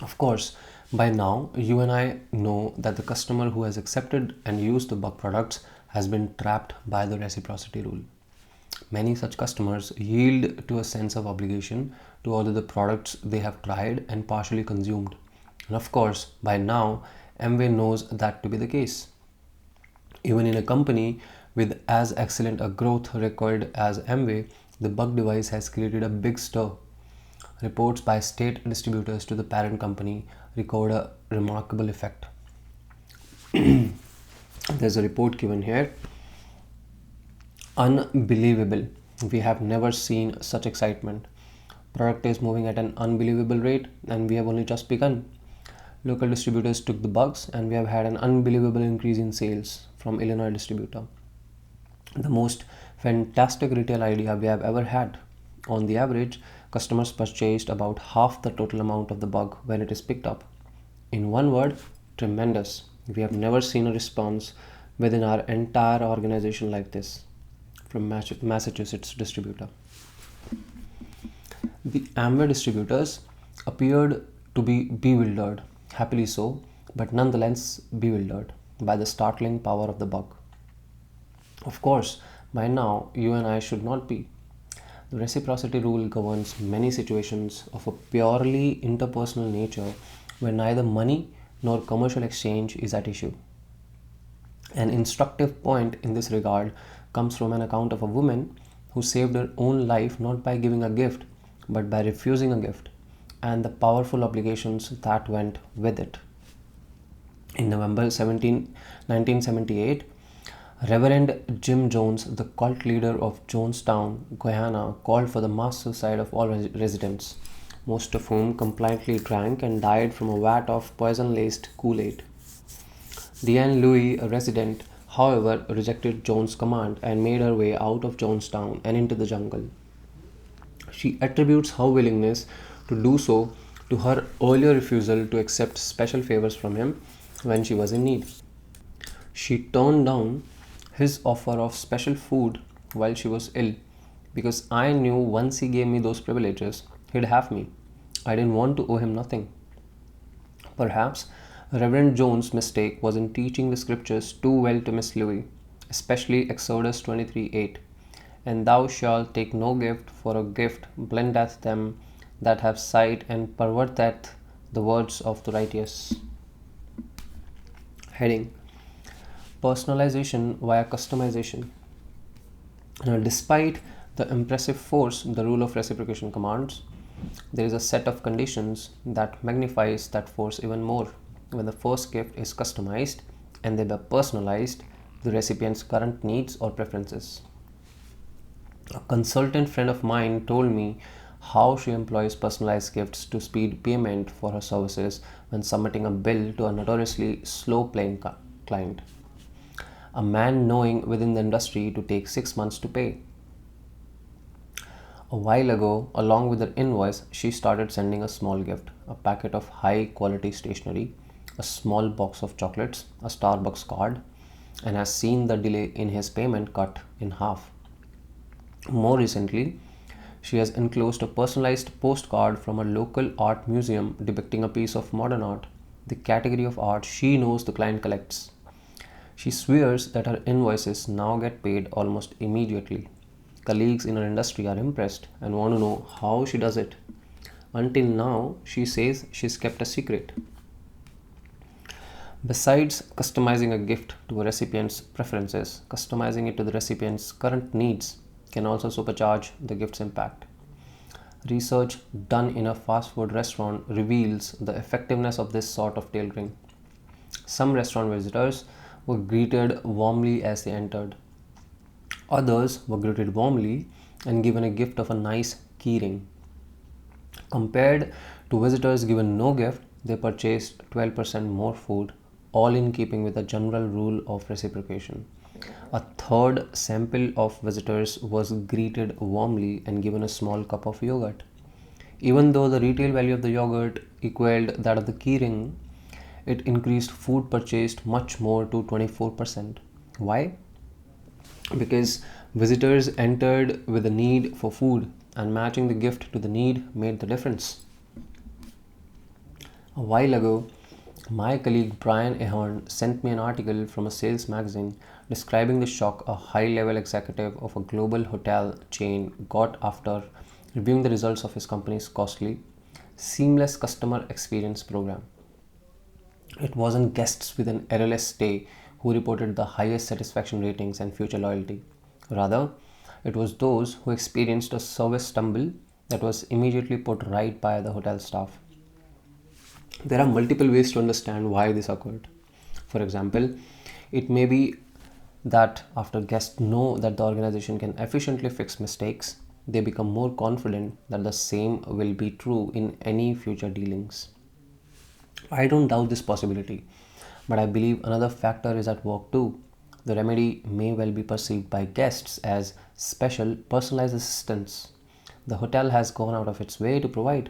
Of course, by now you and I know that the customer who has accepted and used the bug products has been trapped by the reciprocity rule. Many such customers yield to a sense of obligation to order the products they have tried and partially consumed. And of course, by now, Amway knows that to be the case. Even in a company with as excellent a growth record as Amway, the bug device has created a big stir. Reports by state distributors to the parent company record a remarkable effect. There's a report given here. Unbelievable. We have never seen such excitement. Product is moving at an unbelievable rate and we have only just begun. Local distributors took the bugs and we have had an unbelievable increase in sales from Illinois distributor. The most fantastic retail idea we have ever had. On the average, customers purchased about half the total amount of the bug when it is picked up. In one word, tremendous. We have never seen a response within our entire organization like this. From Massachusetts distributor. The Amway distributors appeared to be bewildered, happily so, but nonetheless bewildered by the startling power of the bug. Of course, by now you and I should not be. The reciprocity rule governs many situations of a purely interpersonal nature where neither money nor commercial exchange is at issue. An instructive point in this regard comes from an account of a woman who saved her own life not by giving a gift but by refusing a gift and the powerful obligations that went with it. In November 1978, Reverend Jim Jones, the cult leader of Jonestown, Guyana, called for the mass suicide of all residents, most of whom compliantly drank and died from a vat of poison-laced Kool-Aid. Diane Louis, a resident, however, rejected Jones' command and made her way out of Jonestown and into the jungle. She attributes her willingness to do so to her earlier refusal to accept special favors from him when she was in need. She turned down his offer of special food while she was ill because I knew once he gave me those privileges, he'd have me. I didn't want to owe him nothing. Perhaps Reverend Jones' mistake was in teaching the scriptures too well to Miss Louis, especially Exodus 23:8. And thou shalt take no gift, for a gift blendeth them that have sight and perverteth the words of the righteous. Heading: Personalization via customization. Now, despite the impressive force the rule of reciprocation commands, there is a set of conditions that magnifies that force even more. When the first gift is customized and thereby personalized to the recipient's current needs or preferences. A consultant friend of mine told me how she employs personalized gifts to speed payment for her services when submitting a bill to a notoriously slow-paying client. A man knowing within the industry to take 6 months to pay. A while ago, along with her invoice, she started sending a small gift, a packet of high-quality stationery, a small box of chocolates, a Starbucks card, and has seen the delay in his payment cut in half. More recently, she has enclosed a personalized postcard from a local art museum depicting a piece of modern art, the category of art she knows the client collects. She swears that her invoices now get paid almost immediately. Colleagues in her industry are impressed and want to know how she does it. Until now, she says she's kept a secret. Besides customizing a gift to a recipient's preferences, customizing it to the recipient's current needs can also supercharge the gift's impact. Research done in a fast food restaurant reveals the effectiveness of this sort of tailoring. Some restaurant visitors were greeted warmly as they entered. Others were greeted warmly and given a gift of a nice keyring. Compared to visitors given no gift, they purchased 12% more food, all in keeping with the general rule of reciprocation. A third sample of visitors was greeted warmly and given a small cup of yogurt. Even though the retail value of the yogurt equaled that of the keyring, it increased food purchased much more to 24%. Why? Because visitors entered with a need for food, and matching the gift to the need made the difference. A while ago, my colleague Brian Ahern sent me an article from a sales magazine describing the shock a high level executive of a global hotel chain got after reviewing the results of his company's costly, seamless customer experience program. It wasn't guests with an errorless stay who reported the highest satisfaction ratings and future loyalty. Rather, it was those who experienced a service stumble that was immediately put right by the hotel staff. There are multiple ways to understand why this occurred. For example, it may be that after guests know that the organization can efficiently fix mistakes, they become more confident that the same will be true in any future dealings. I don't doubt this possibility, but I believe another factor is at work too. The remedy may well be perceived by guests as special personalized assistance the hotel has gone out of its way to provide.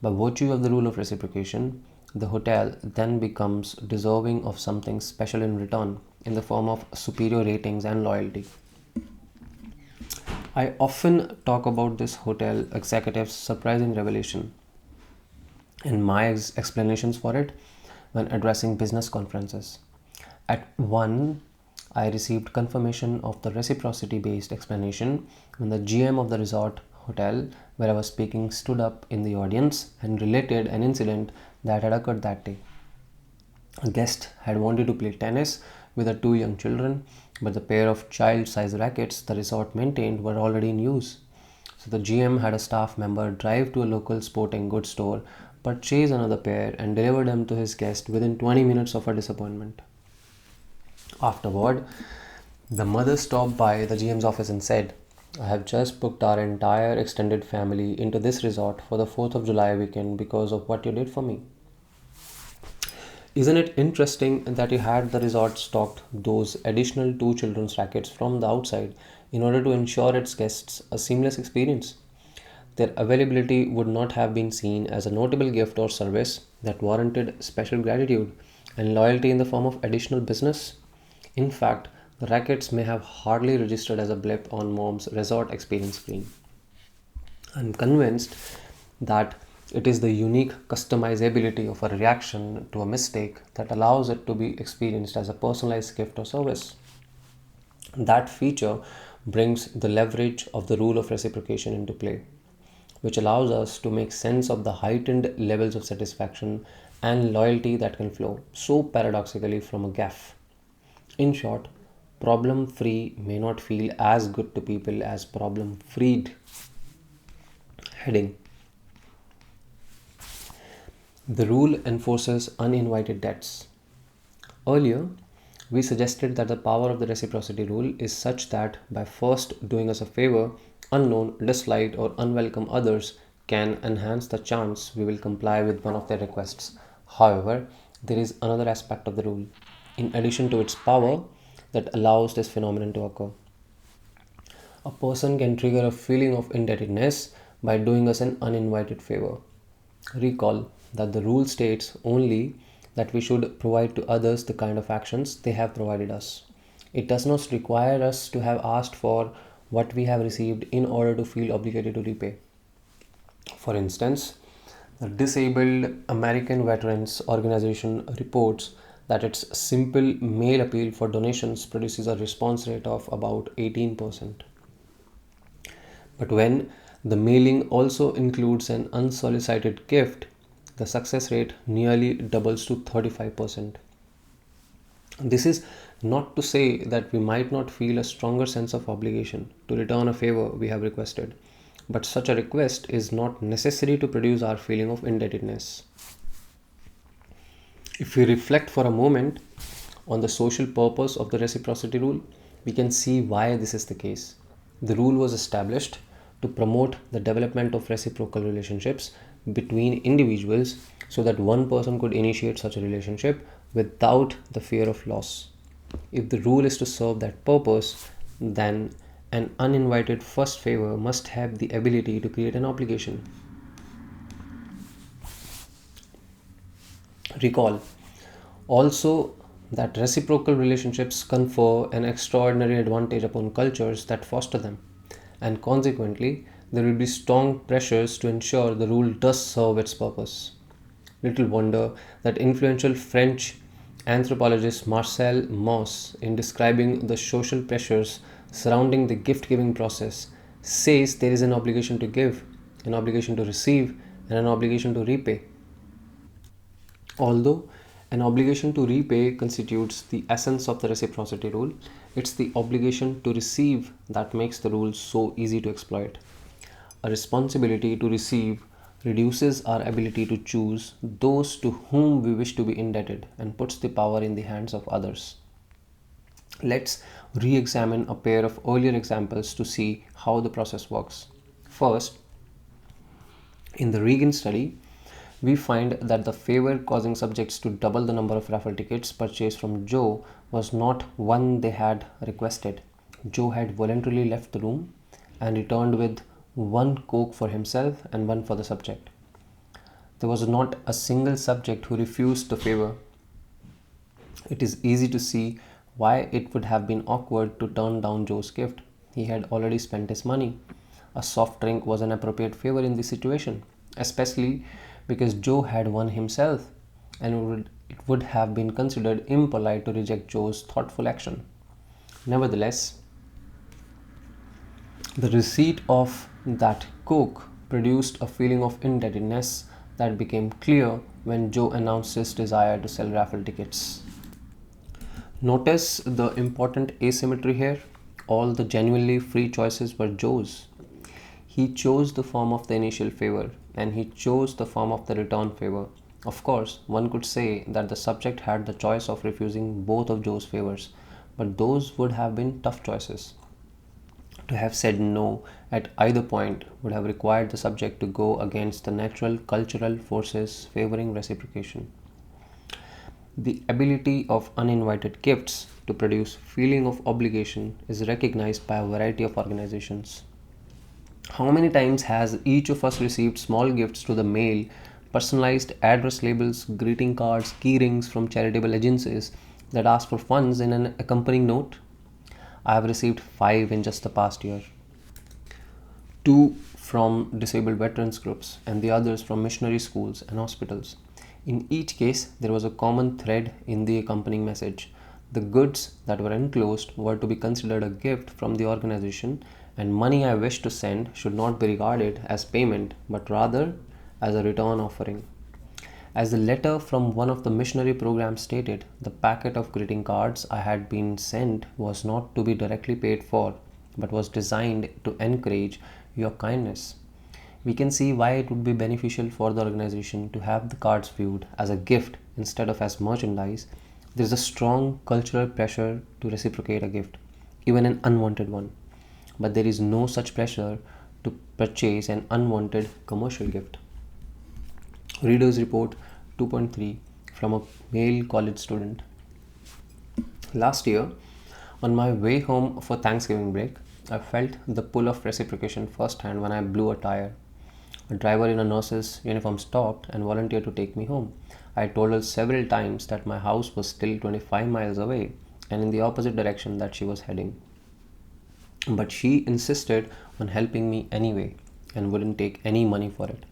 By virtue of the rule of reciprocation, the hotel then becomes deserving of something special in return in the form of superior ratings and loyalty. I often talk about this hotel executive's surprising revelation and my explanations for it when addressing business conferences. At one, I received confirmation of the reciprocity based explanation when the GM of the resort hotel where I was speaking stood up in the audience and related an incident that had occurred that day. A guest had wanted to play tennis with her two young children, but the pair of child sized rackets the resort maintained were already in use. So the GM had a staff member drive to a local sporting goods store, purchase another pair, and deliver them to his guest within 20 minutes of her disappointment. Afterward, the mother stopped by the GM's office and said, I have just booked our entire extended family into this resort for the 4th of July weekend because of what you did for me. Isn't it interesting that you had the resort stocked those additional two children's rackets from the outside in order to ensure its guests a seamless experience? Their availability would not have been seen as a notable gift or service that warranted special gratitude and loyalty in the form of additional business. In fact, the rackets may have hardly registered as a blip on mom's resort experience screen. I'm convinced that it is the unique customizability of a reaction to a mistake that allows it to be experienced as a personalized gift or service. That feature brings the leverage of the rule of reciprocation into play, which allows us to make sense of the heightened levels of satisfaction and loyalty that can flow so paradoxically from a gaffe. In short, problem free may not feel as good to people as problem freed. Heading: The rule enforces uninvited debts. Earlier, we suggested that the power of the reciprocity rule is such that by first doing us a favor, unknown, disliked, or unwelcome others can enhance the chance we will comply with one of their requests. However, there is another aspect of the rule, in addition to its power, that allows this phenomenon to occur. A person can trigger a feeling of indebtedness by doing us an uninvited favor. Recall that the rule states only that we should provide to others the kind of actions they have provided us. It does not require us to have asked for what we have received in order to feel obligated to repay. For instance, the Disabled American Veterans Organization reports that its simple mail appeal for donations produces a response rate of about 18%. But when the mailing also includes an unsolicited gift, the success rate nearly doubles to 35%. This is not to say that we might not feel a stronger sense of obligation to return a favor we have requested, but such a request is not necessary to produce our feeling of indebtedness. If we reflect for a moment on the social purpose of the reciprocity rule, we can see why this is the case. The rule was established to promote the development of reciprocal relationships between individuals so that one person could initiate such a relationship without the fear of loss. If the rule is to serve that purpose, then an uninvited first favor must have the ability to create an obligation. Recall also that reciprocal relationships confer an extraordinary advantage upon cultures that foster them, and consequently, there will be strong pressures to ensure the rule does serve its purpose. Little wonder that influential French anthropologist Marcel Mauss, in describing the social pressures surrounding the gift giving process, says there is an obligation to give, an obligation to receive, and an obligation to repay. Although an obligation to repay constitutes the essence of the reciprocity rule, it's the obligation to receive that makes the rule so easy to exploit. A responsibility to receive reduces our ability to choose those to whom we wish to be indebted and puts the power in the hands of others. Let's re examine a pair of earlier examples to see how the process works. First, in the Reagan study, we find that the favor causing subjects to double the number of raffle tickets purchased from Joe was not one they had requested. Joe had voluntarily left the room and returned with one Coke for himself and one for the subject. There was not a single subject who refused the favor. It is easy to see why it would have been awkward to turn down Joe's gift. He had already spent his money. A soft drink was an appropriate favor in this situation, especially because Joe had won himself, and it would have been considered impolite to reject Joe's thoughtful action. Nevertheless, the receipt of that Coke produced a feeling of indebtedness that became clear when Joe announced his desire to sell raffle tickets. Notice the important asymmetry here. All the genuinely free choices were Joe's. He chose the form of the initial favor and he chose the form of the return favor. Of course, one could say that the subject had the choice of refusing both of Joe's favors, but those would have been tough choices. To have said no at either point would have required the subject to go against the natural cultural forces favoring reciprocation. The ability of uninvited gifts to produce feeling of obligation is recognized by a variety of organizations. How many times has each of us received small gifts to the mail, personalized address labels, greeting cards, key rings from charitable agencies that ask for funds in an accompanying note? I have received 5 in just the past year. 2 from disabled veterans groups and the others from missionary schools and hospitals. In each case, there was a common thread in the accompanying message. The goods that were enclosed were to be considered a gift from the organization, and money I wished to send should not be regarded as payment but rather as a return offering. As the letter from one of the missionary programs stated, the packet of greeting cards I had been sent was not to be directly paid for, but was designed to encourage your kindness. We can see why it would be beneficial for the organization to have the cards viewed as a gift instead of as merchandise. There is a strong cultural pressure to reciprocate a gift, even an unwanted one. But there is no such pressure to purchase an unwanted commercial gift. Reader's Report 2.3 from a male college student. Last year, on my way home for Thanksgiving break, I felt the pull of reciprocation firsthand when I blew a tire. A driver in a nurse's uniform stopped and volunteered to take me home. I told her several times that my house was still 25 miles away and in the opposite direction that she was heading. But she insisted on helping me anyway and wouldn't take any money for it.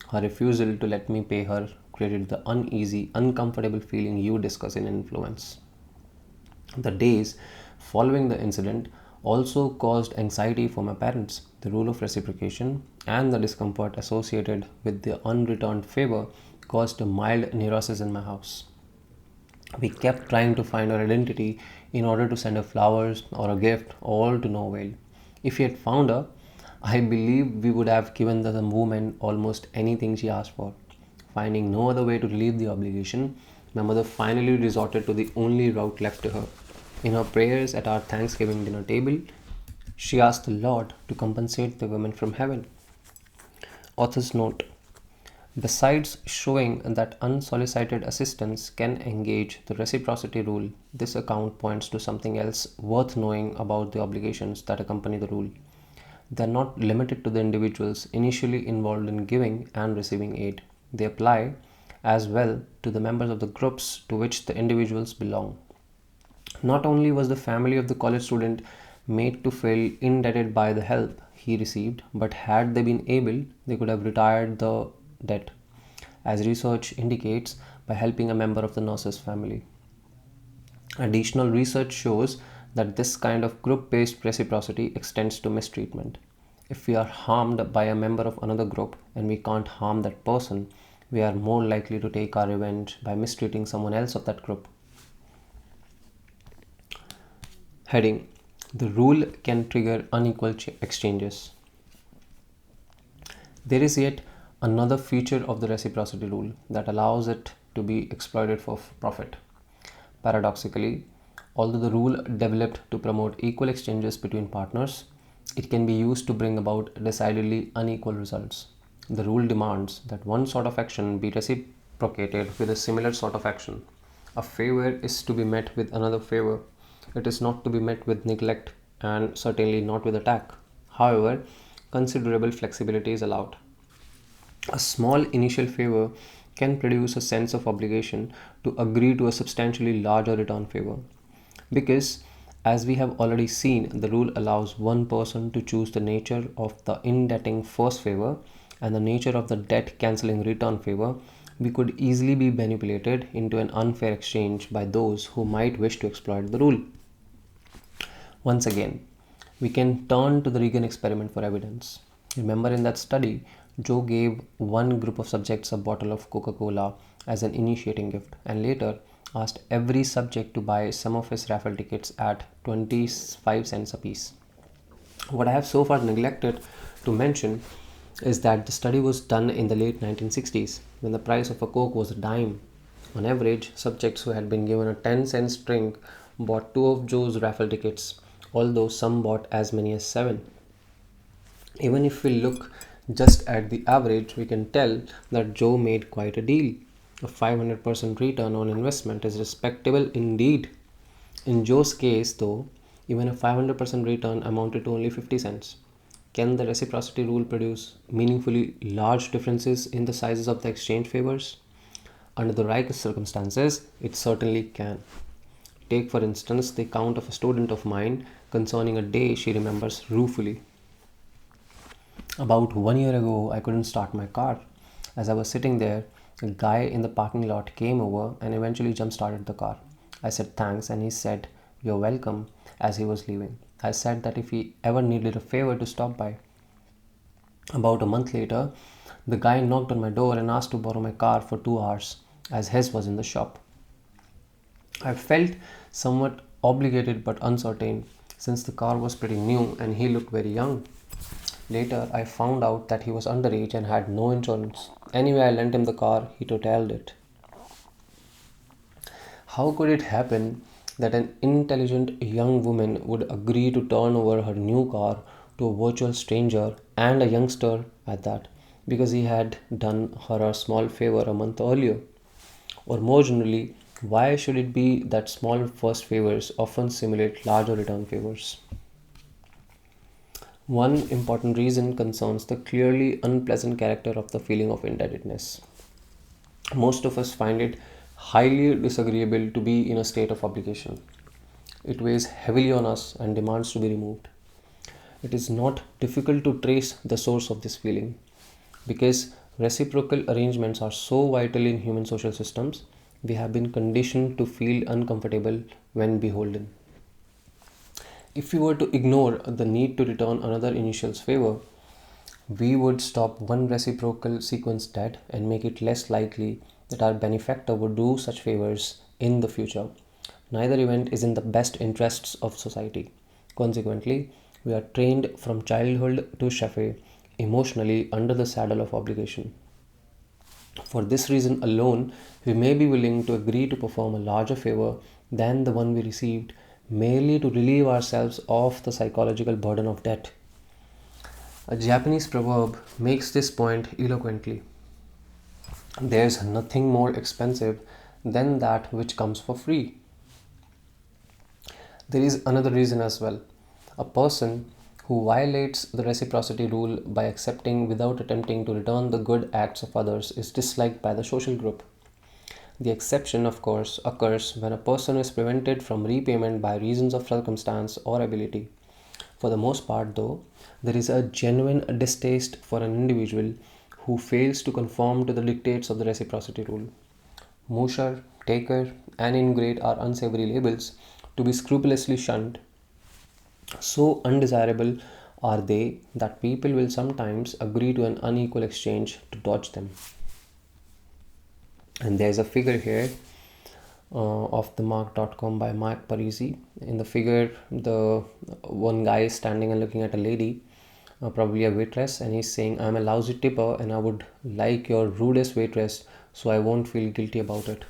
Her refusal to let me pay her created the uneasy, uncomfortable feeling you discuss in Influence. The days following the incident also caused anxiety for my parents. The rule of reciprocation and the discomfort associated with the unreturned favor caused a mild neurosis in my house. We kept trying to find her identity in order to send her flowers or a gift, all to no avail. If we had found her, I believe we would have given the woman almost anything she asked for. Finding no other way to relieve the obligation, my mother finally resorted to the only route left to her. In her prayers at our Thanksgiving dinner table, she asked the Lord to compensate the women from heaven. Author's note: besides showing that unsolicited assistance can engage the reciprocity rule, this account points to something else worth knowing about the obligations that accompany the rule. They are not limited to the individuals initially involved in giving and receiving aid. They apply as well to the members of the groups to which the individuals belong. Not only was the family of the college student made to feel indebted by the help he received, but had they been able, they could have retired the debt, as research indicates, by helping a member of the nurse's family. Additional research shows that this kind of group based reciprocity extends to mistreatment. If we are harmed by a member of another group and we can't harm that person, we are more likely to take our revenge by mistreating someone else of that group. Heading: The rule can trigger unequal exchanges. There is yet another feature of the reciprocity rule that allows it to be exploited for profit. Paradoxically, although the rule developed to promote equal exchanges between partners, it can be used to bring about decidedly unequal results. The rule demands that one sort of action be reciprocated with a similar sort of action. A favor is to be met with another favor. It is not to be met with neglect and certainly not with attack. However, considerable flexibility is allowed. A small initial favor can produce a sense of obligation to agree to a substantially larger return favor. Because, as we have already seen, the rule allows one person to choose the nature of the indebting first favor and the nature of the debt cancelling return favor, we could easily be manipulated into an unfair exchange by those who might wish to exploit the rule. Once again, we can turn to the Regan experiment for evidence. Remember, in that study, Joe gave one group of subjects a bottle of Coca-Cola as an initiating gift and later asked every subject to buy some of his raffle tickets at 25 cents apiece. What I have so far neglected to mention is that the study was done in the late 1960s when the price of a Coke was a dime. On average, subjects who had been given a 10-cent drink bought 2 of Joe's raffle tickets, although some bought as many as 7. Even if we look just at the average, we can tell that Joe made quite a deal. A 500% return on investment is respectable indeed. In Joe's case, though, even a 500% return amounted to only 50 cents. Can the reciprocity rule produce meaningfully large differences in the sizes of the exchange favors? Under the right circumstances, it certainly can. Take, for instance, the account of a student of mine concerning a day she remembers ruefully. About 1 year ago, I couldn't start my car. As I was sitting there, a guy in the parking lot came over and eventually jump started the car. I said thanks and he said, "You're welcome," as he was leaving. I said that if he ever needed a favor to stop by. About a month later, the guy knocked on my door and asked to borrow my car for 2 hours as his was in the shop. I felt somewhat obligated but uncertain since the car was pretty new and he looked very young. Later, I found out that he was underage and had no insurance. Anyway, I lent him the car, he totaled it. How could it happen that an intelligent young woman would agree to turn over her new car to a virtual stranger and a youngster at that because he had done her a small favor a month earlier? Or more generally, why should it be that small first favors often simulate larger return favors? One important reason concerns the clearly unpleasant character of the feeling of indebtedness. Most of us find it highly disagreeable to be in a state of obligation. It weighs heavily on us and demands to be removed. It is not difficult to trace the source of this feeling because reciprocal arrangements are so vital in human social systems. We have been conditioned to feel uncomfortable when beholden. If we were to ignore the need to return another initial's favor, we would stop one reciprocal sequence dead and make it less likely that our benefactor would do such favors in the future. Neither event is in the best interests of society. Consequently, we are trained from childhood to chaffe emotionally under the saddle of obligation. For this reason alone, we may be willing to agree to perform a larger favor than the one we received merely to relieve ourselves of the psychological burden of debt. A Japanese proverb makes this point eloquently. There's nothing more expensive than that which comes for free. There is another reason as well. A person who violates the reciprocity rule by accepting without attempting to return the good acts of others is disliked by the social group. The exception, of course, occurs when a person is prevented from repayment by reasons of circumstance or ability. For the most part, though, there is a genuine distaste for an individual who fails to conform to the dictates of the reciprocity rule. Musher, taker, and ingrate are unsavory labels to be scrupulously shunned. So undesirable are they that people will sometimes agree to an unequal exchange to dodge them. And there's a figure here of the mark.com by Mark Parisi. In the figure, the one guy is standing and looking at a lady, probably a waitress, and he's saying, "I'm a lousy tipper and I would like your rudest waitress so I won't feel guilty about it."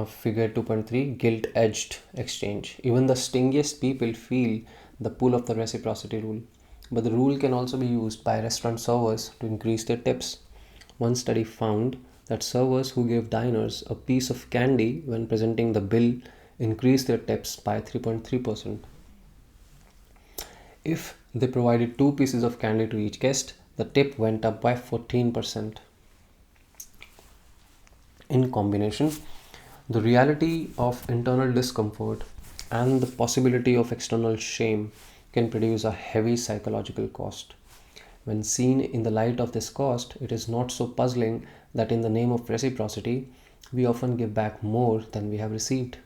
Figure 2.3, guilt-edged exchange. Even the stingiest people feel the pull of the reciprocity rule. But the rule can also be used by restaurant servers to increase their tips. One study found that servers who gave diners a piece of candy when presenting the bill increased their tips by 3.3%. If they provided 2 pieces of candy to each guest, the tip went up by 14%. In combination, the reality of internal discomfort and the possibility of external shame can produce a heavy psychological cost. When seen in the light of this cost, it is not so puzzling that in the name of reciprocity, we often give back more than we have received.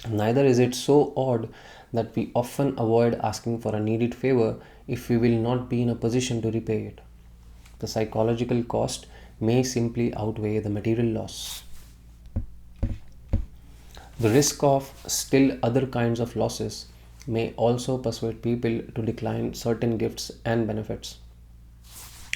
Neither is it so odd that we often avoid asking for a needed favor if we will not be in a position to repay it. The psychological cost may simply outweigh the material loss. The risk of still other kinds of losses may also persuade people to decline certain gifts and benefits.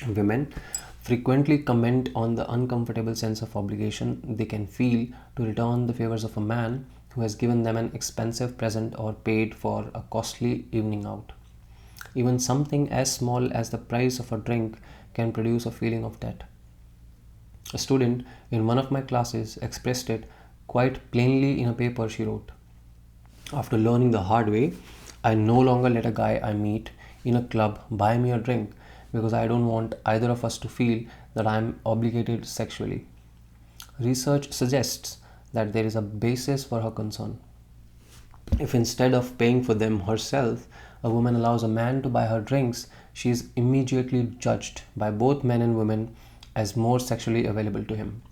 Women frequently comment on the uncomfortable sense of obligation they can feel to return the favors of a man who has given them an expensive present or paid for a costly evening out. Even something as small as the price of a drink can produce a feeling of debt. A student in one of my classes expressed it quite plainly in a paper she wrote. After learning the hard way, I no longer let a guy I meet in a club buy me a drink because I don't want either of us to feel that I am obligated sexually. Research suggests that there is a basis for her concern. If instead of paying for them herself, a woman allows a man to buy her drinks, she is immediately judged by both men and women as more sexually available to him.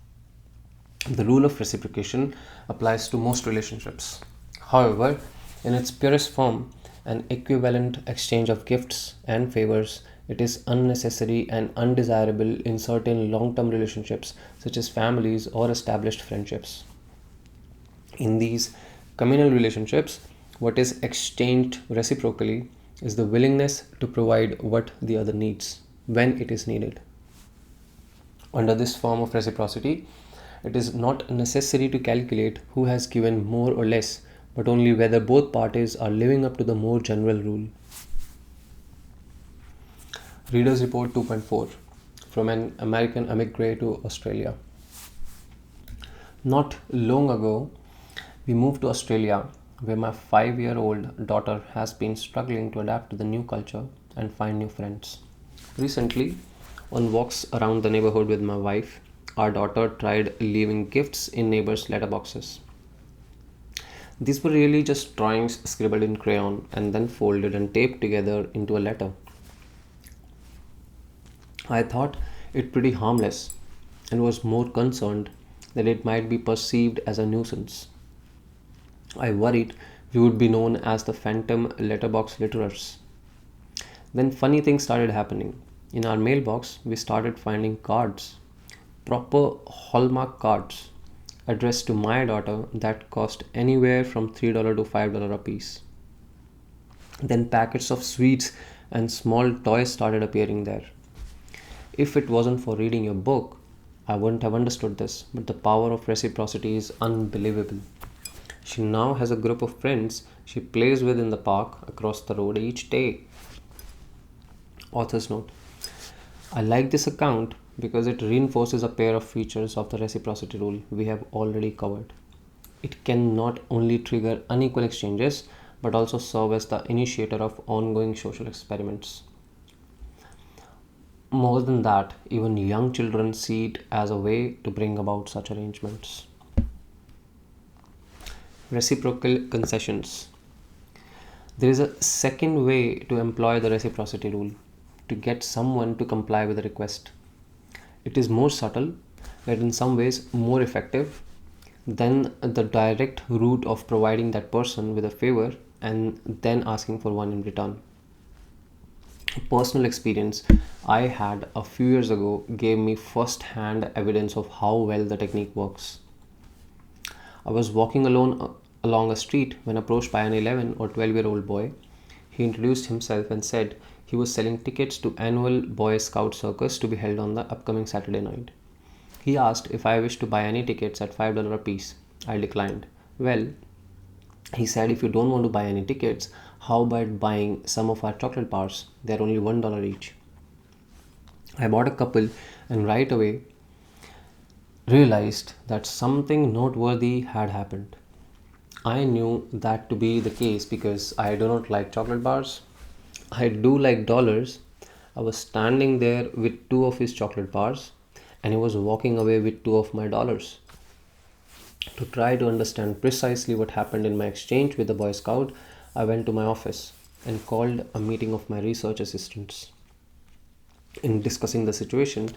The rule of reciprocation applies to most relationships. However, in its purest form, an equivalent exchange of gifts and favors, it is unnecessary and undesirable in certain long-term relationships such as families or established friendships. In these communal relationships, what is exchanged reciprocally is the willingness to provide what the other needs when it is needed. Under this form of reciprocity, it is not necessary to calculate who has given more or less, but only whether both parties are living up to the more general rule. Reader's Report 2.4 from an American emigre to Australia. Not long ago, we moved to Australia, where my 5-year-old daughter has been struggling to adapt to the new culture and find new friends. Recently, on walks around the neighborhood with my wife, our daughter tried leaving gifts in neighbors' letterboxes. These were really just drawings scribbled in crayon and then folded and taped together into a letter. I thought it pretty harmless and was more concerned that it might be perceived as a nuisance. I worried we would be known as the phantom letterbox litterers. Then funny things started happening. In our mailbox, we started finding cards, proper Hallmark cards, addressed to my daughter that cost anywhere from $3 to $5 a piece. Then packets of sweets and small toys started appearing there. If it wasn't for reading your book, I wouldn't have understood this, but the power of reciprocity is unbelievable. She now has a group of friends she plays with in the park across the road each day. Author's note: I like this account because it reinforces a pair of features of the reciprocity rule we have already covered. It can not only trigger unequal exchanges but also serve as the initiator of ongoing social experiments. More than that, even young children see it as a way to bring about such arrangements. Reciprocal concessions. There is a second way to employ the reciprocity rule to get someone to comply with a request. It is more subtle, yet in some ways more effective than the direct route of providing that person with a favor and then asking for one in return. A personal experience I had a few years ago gave me first hand evidence of how well the technique works. I was walking alone along a street when approached by an 11 or 12-year-old boy. He introduced himself and said he was selling tickets to annual Boy Scout circus to be held on the upcoming Saturday night. He asked if I wished to buy any tickets at $5 a piece. I declined. Well, he said, if you don't want to buy any tickets, how about buying some of our chocolate bars? They're only $1 each. I bought a couple and right away realized that something noteworthy had happened. I knew that to be the case because I do not like chocolate bars. I do like dollars. I was standing there with two of his chocolate bars and he was walking away with two of my dollars. To try to understand precisely what happened in my exchange with the Boy Scout, I went to my office and called a meeting of my research assistants. In discussing the situation,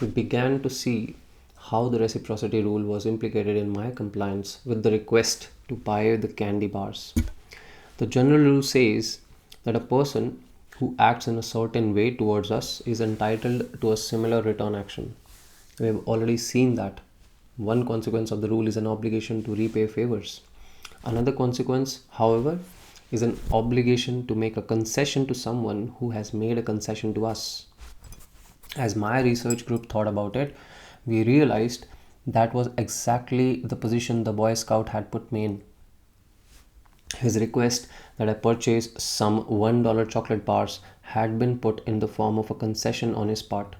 we began to see how the reciprocity rule was implicated in my compliance with the request to buy the candy bars. The general rule says that a person who acts in a certain way towards us is entitled to a similar return action. We have already seen that. One consequence of the rule is an obligation to repay favors. Another consequence, however, is an obligation to make a concession to someone who has made a concession to us. As my research group thought about it, we realized that was exactly the position the Boy Scout had put me in. His request that I purchase some $1 chocolate bars had been put in the form of a concession on his part.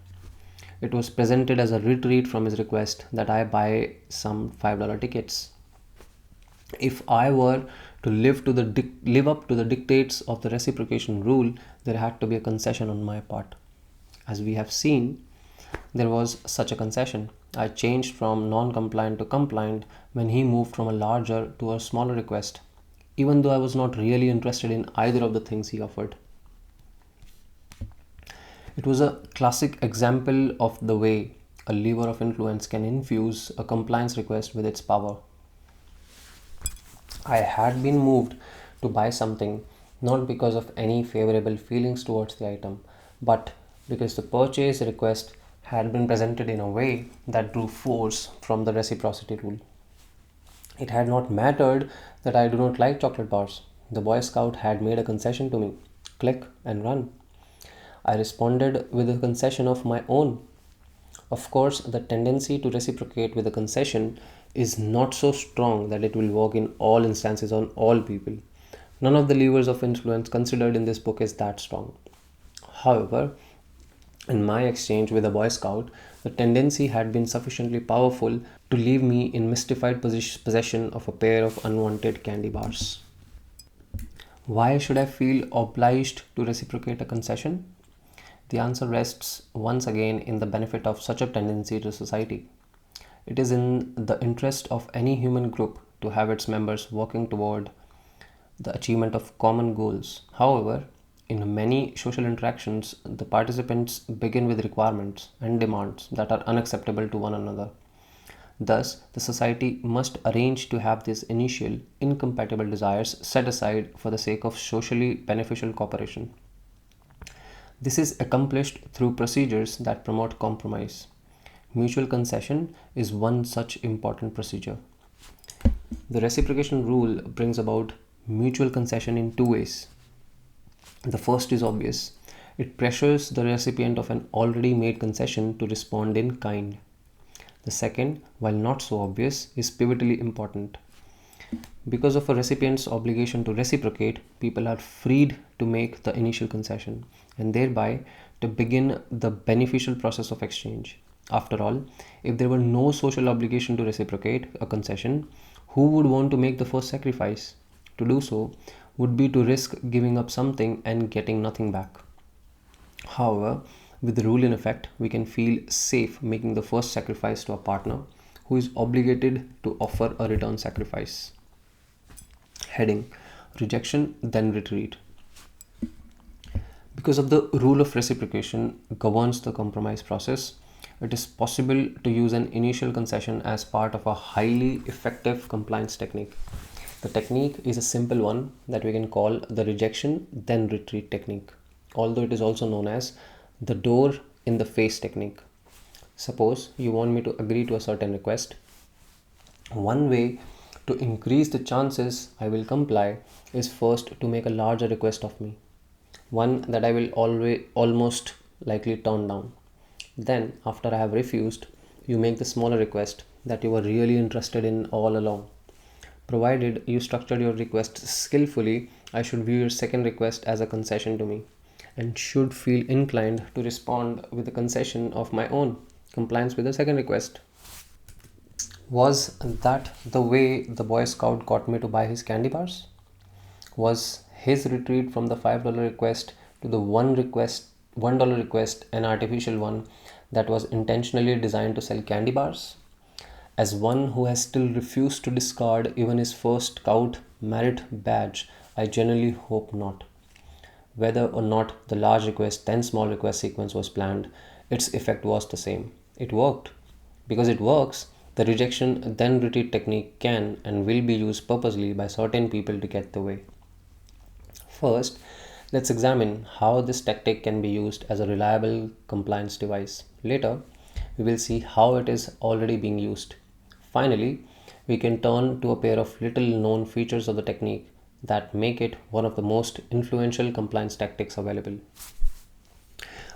It was presented as a retreat from his request that I buy some $5 tickets. If I were to live up to the dictates of the reciprocation rule, there had to be a concession on my part. As we have seen, there was such a concession. I changed from non-compliant to compliant when he moved from a larger to a smaller request, even though I was not really interested in either of the things he offered. It was a classic example of the way a lever of influence can infuse a compliance request with its power. I had been moved to buy something not because of any favorable feelings towards the item, but because the purchase request had been presented in a way that drew force from the reciprocity rule. It had not mattered that I do not like chocolate bars. The Boy Scout had made a concession to me. Click and run. I responded with a concession of my own. Of course, the tendency to reciprocate with a concession is not so strong that it will work in all instances on all people. None of the levers of influence considered in this book is that strong. However, in my exchange with a Boy Scout, the tendency had been sufficiently powerful to leave me in mystified possession of a pair of unwanted candy bars. Why should I feel obliged to reciprocate a concession? The answer rests once again in the benefit of such a tendency to society. It is in the interest of any human group to have its members working toward the achievement of common goals. However, in many social interactions, the participants begin with requirements and demands that are unacceptable to one another. Thus, the society must arrange to have these initial incompatible desires set aside for the sake of socially beneficial cooperation. This is accomplished through procedures that promote compromise. Mutual concession is one such important procedure. The reciprocation rule brings about mutual concession in two ways. The first is obvious. It pressures the recipient of an already made concession to respond in kind. The second, while not so obvious, is pivotally important. Because of a recipient's obligation to reciprocate, people are freed to make the initial concession and thereby to begin the beneficial process of exchange. After all, if there were no social obligation to reciprocate a concession, Who would want to make the first sacrifice? To do so would be to risk giving up something and getting nothing back. However, with the rule in effect, we can feel safe making the first sacrifice to a partner who is obligated to offer a return sacrifice. Heading: Rejection, then retreat. Because of the rule of reciprocation governs the compromise process, it is possible to use an initial concession as part of a highly effective compliance technique. The technique is a simple one that we can call the rejection then retreat technique, although it is also known as the door in the face technique. Suppose you want me to agree to a certain request. One way to increase the chances I will comply is first to make a larger request of me, one that I will always almost likely turn down. Then, after I have refused, you make the smaller request that you were really interested in all along. Provided you structured your request skillfully, I should view your second request as a concession to me and should feel inclined to respond with a concession of my own, compliance with the second request. Was that the way the Boy Scout got me to buy his candy bars? Was his retreat from the $5 request to the $1 request an artificial one that was intentionally designed to sell candy bars? As one who has still refused to discard even his first Scout merit badge, I genuinely hope not. Whether or not the large request then small request sequence was planned, its effect was the same. It worked. Because it works, the rejection then retreat technique can and will be used purposely by certain people to get the way. First, let's examine how this tactic can be used as a reliable compliance device. Later, we will see how it is already being used. Finally, we can turn to a pair of little known features of the technique that make it one of the most influential compliance tactics available.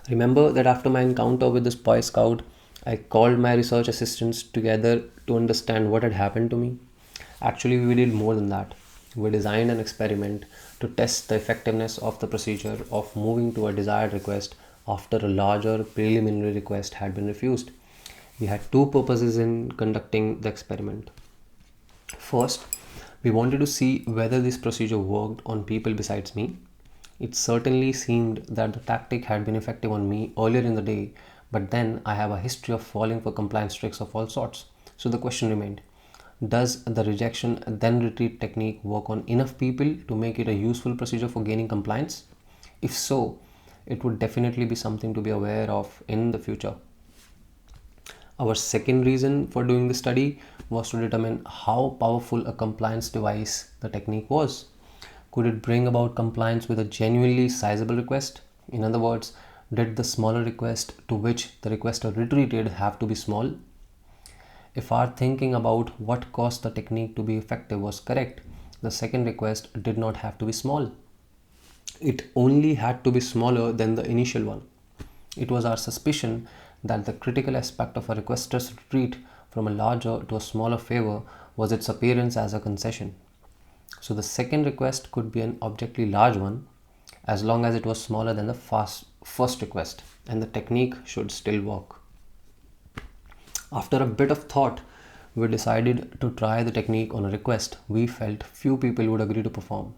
Remember that after my encounter with this Boy Scout, I called my research assistants together to understand what had happened to me. Actually, we did more than that. We designed an experiment to test the effectiveness of the procedure of moving to a desired request after a larger preliminary request had been refused. We had two purposes in conducting the experiment. First, we wanted to see whether this procedure worked on people besides me. It certainly seemed that the tactic had been effective on me earlier in the day, but then I have a history of falling for compliance tricks of all sorts. So the question remained, does the rejection then retreat technique work on enough people to make it a useful procedure for gaining compliance? If so, it would definitely be something to be aware of in the future. Our second reason for doing the study was to determine how powerful a compliance device the technique was. Could it bring about compliance with a genuinely sizable request? In other words, did the smaller request to which the requester retreated have to be small? If our thinking about what caused the technique to be effective was correct, the second request did not have to be small. It only had to be smaller than the initial one. It was our suspicion that the critical aspect of a requester's retreat from a larger to a smaller favor was its appearance as a concession. So the second request could be an objectively large one as long as it was smaller than the first request, and the technique should still work. After a bit of thought, we decided to try the technique on a request we felt few people would agree to perform.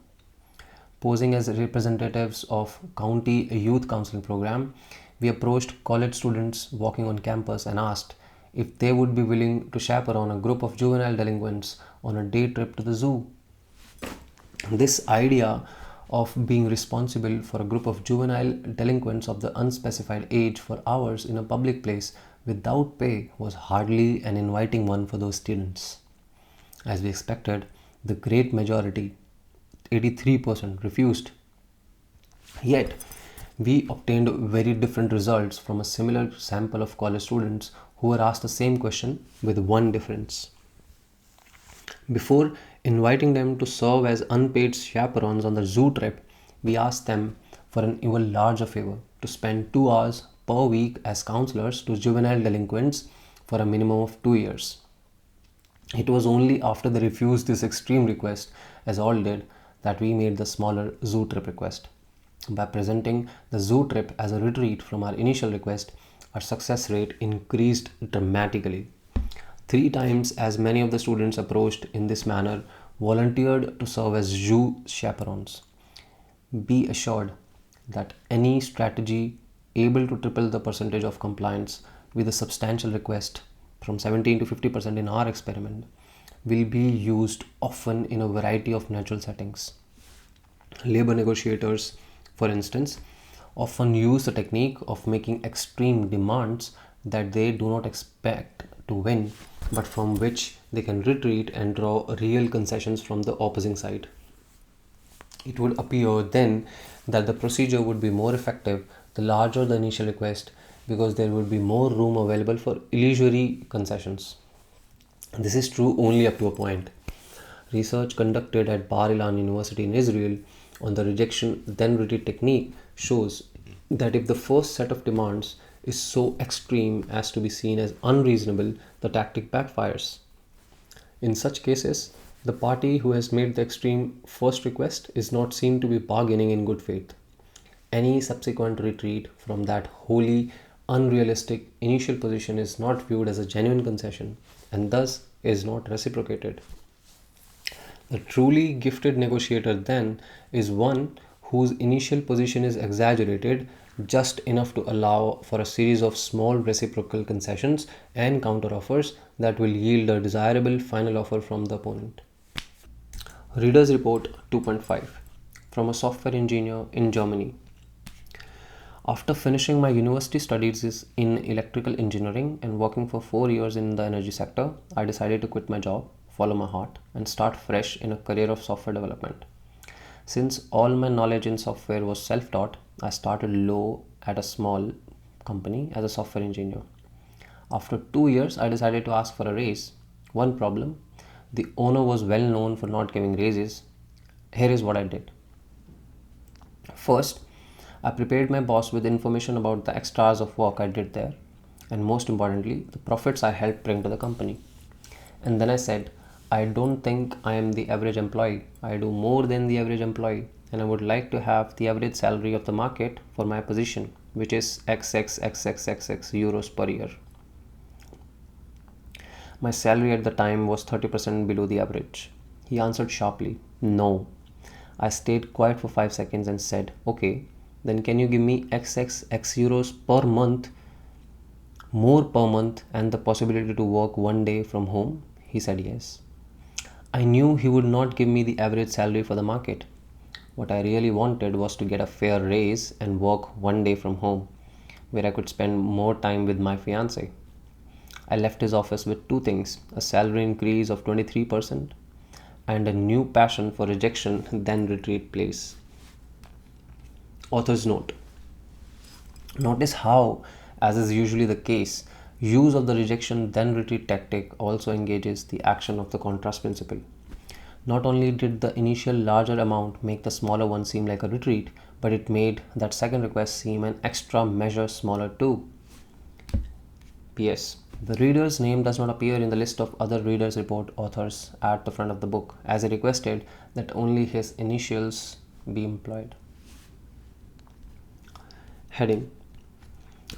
Posing as representatives of county youth counseling program, we approached college students walking on campus and asked if they would be willing to chaperone a group of juvenile delinquents on a day trip to the zoo. This idea of being responsible for a group of juvenile delinquents of the unspecified age for hours in a public place without pay was hardly an inviting one for those students. As we expected, the great majority, 83%, refused. Yet, we obtained very different results from a similar sample of college students who were asked the same question with one difference. Before inviting them to serve as unpaid chaperones on the zoo trip, we asked them for an even larger favor to spend 2 hours per week as counselors to juvenile delinquents for a minimum of 2 years. It was only after they refused this extreme request, as all did, that we made the smaller zoo trip request. By presenting the zoo trip as a retreat from our initial request, our success rate increased dramatically. 3 times as many of the students approached in this manner volunteered to serve as Jew chaperones. Be assured that any strategy able to triple the percentage of compliance with a substantial request from 17 to 50% in our experiment will be used often in a variety of natural settings. Labor negotiators, for instance, often use the technique of making extreme demands that they do not expect to win, but from which they can retreat and draw real concessions from the opposing side. It would appear then that the procedure would be more effective the larger the initial request, because there would be more room available for illusory concessions. This is true only up to a point. Research conducted at Bar Ilan University in Israel on the rejection then retreat technique shows that if the first set of demands is so extreme as to be seen as unreasonable, the tactic backfires. In such cases, the party who has made the extreme first request is not seen to be bargaining in good faith. Any subsequent retreat from that wholly unrealistic initial position is not viewed as a genuine concession and thus is not reciprocated. The truly gifted negotiator then is one whose initial position is exaggerated just enough to allow for a series of small reciprocal concessions and counteroffers that will yield a desirable final offer from the opponent. Reader's Report 2.5 from a software engineer in Germany. After finishing my university studies in electrical engineering and working for 4 years in the energy sector, I decided to quit my job, follow my heart, and start fresh in a career of software development. Since all my knowledge in software was self-taught, I started low at a small company as a software engineer. After 2 years, I decided to ask for a raise. One problem: the owner was well known for not giving raises. Here is what I did. First, I prepared my boss with information about the extra hours of work I did there, and most importantly, the profits I helped bring to the company. And then I said, I don't think I am the average employee. I do more than the average employee, and I would like to have the average salary of the market for my position, which is XXXXXX euros per year. My salary at the time was 30% below the average. He answered sharply, no. I stayed quiet for 5 seconds and said, okay, then can you give me XXX euros per month, more per month, and the possibility to work one day from home? He said yes. I knew he would not give me the average salary for the market. What I really wanted was to get a fair raise and work one day from home, where I could spend more time with my fiancée. I left his office with two things: a salary increase of 23% and a new passion for rejection then retreat place. Author's note. Notice how, as is usually the case, use of the rejection then retreat tactic also engages the action of the contrast principle. Not only did the initial larger amount make the smaller one seem like a retreat, but it made that second request seem an extra measure smaller too. P.S. The reader's name does not appear in the list of other Reader's Report authors at the front of the book, as he requested that only his initials be employed. Heading: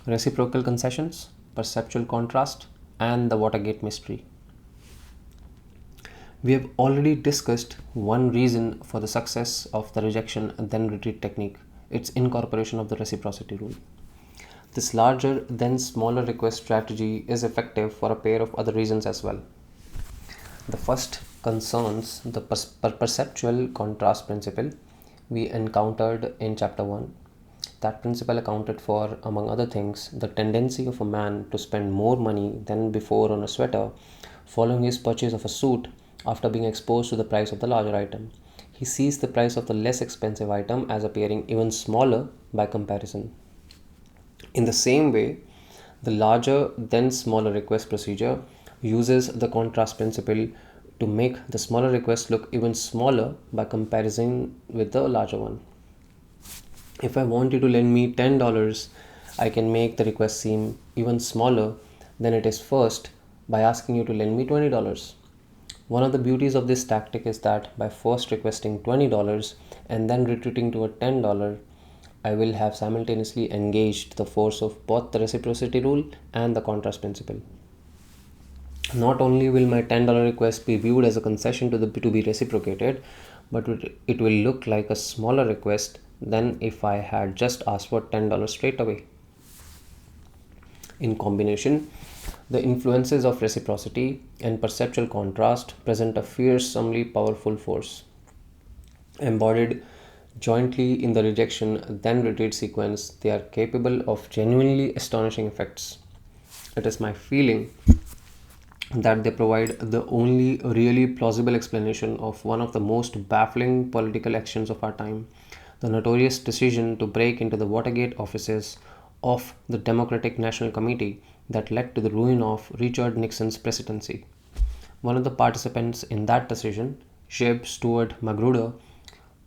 Reciprocal Concessions, Perceptual Contrast, and the Watergate Mystery. We have already discussed one reason for the success of the rejection then retreat technique, its incorporation of the reciprocity rule. This larger then smaller request strategy is effective for a pair of other reasons as well. The first concerns the perceptual contrast principle we encountered in chapter 1. That principle accounted for, among other things, the tendency of a man to spend more money than before on a sweater following his purchase of a suit after being exposed to the price of the larger item. He sees the price of the less expensive item as appearing even smaller by comparison. In the same way, the larger then smaller request procedure uses the contrast principle to make the smaller request look even smaller by comparison with the larger one. If I want you to lend me $10, I can make the request seem even smaller than it is first by asking you to lend me $20. One of the beauties of this tactic is that by first requesting $20 and then retreating to a $10, I will have simultaneously engaged the force of both the reciprocity rule and the contrast principle. Not only will my $10 request be viewed as a concession to be reciprocated, but it will look like a smaller request than if I had just asked for $10 straight away. In combination, the influences of reciprocity and perceptual contrast present a fearsomely powerful force. Embodied jointly in the rejection then retreat sequence, they are capable of genuinely astonishing effects. It is my feeling that they provide the only really plausible explanation of one of the most baffling political actions of our time, the notorious decision to break into the Watergate offices of the Democratic National Committee that led to the ruin of Richard Nixon's presidency. One of the participants in that decision, Jeb Stuart Magruder,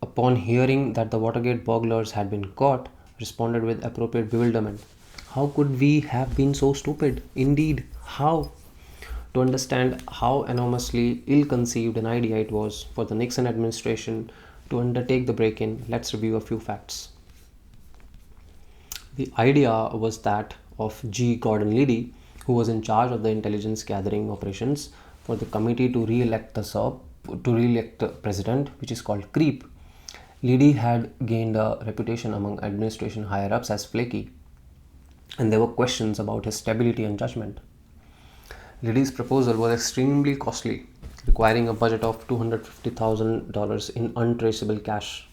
upon hearing that the Watergate burglars had been caught, responded with appropriate bewilderment. How could we have been so stupid? Indeed, how? To understand how enormously ill conceived an idea it was for the Nixon administration to undertake the break in, let's review a few facts. The idea was that of G. Gordon Liddy, who was in charge of the intelligence gathering operations for the committee to re-elect the president, which is called CREEP. Liddy had gained a reputation among administration higher-ups as flaky, and there were questions about his stability and judgment. Liddy's proposal was extremely costly, requiring a budget of $250,000 in untraceable cash.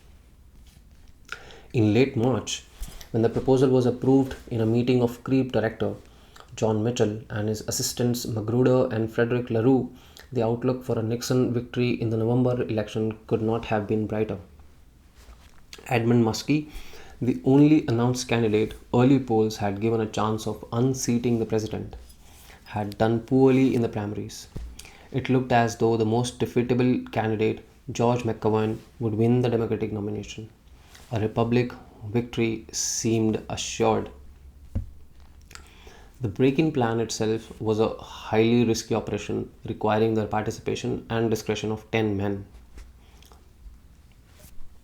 In late March, when the proposal was approved in a meeting of CREEP director John Mitchell and his assistants Magruder and Frederick LaRue, the outlook for a Nixon victory in the November election could not have been brighter. Edmund Muskie, the only announced candidate early polls had given a chance of unseating the president, had done poorly in the primaries. It looked as though the most defeatable candidate, George McGovern, would win the Democratic nomination. A Republican victory seemed assured. The break-in plan itself was a highly risky operation requiring the participation and discretion of 10 men.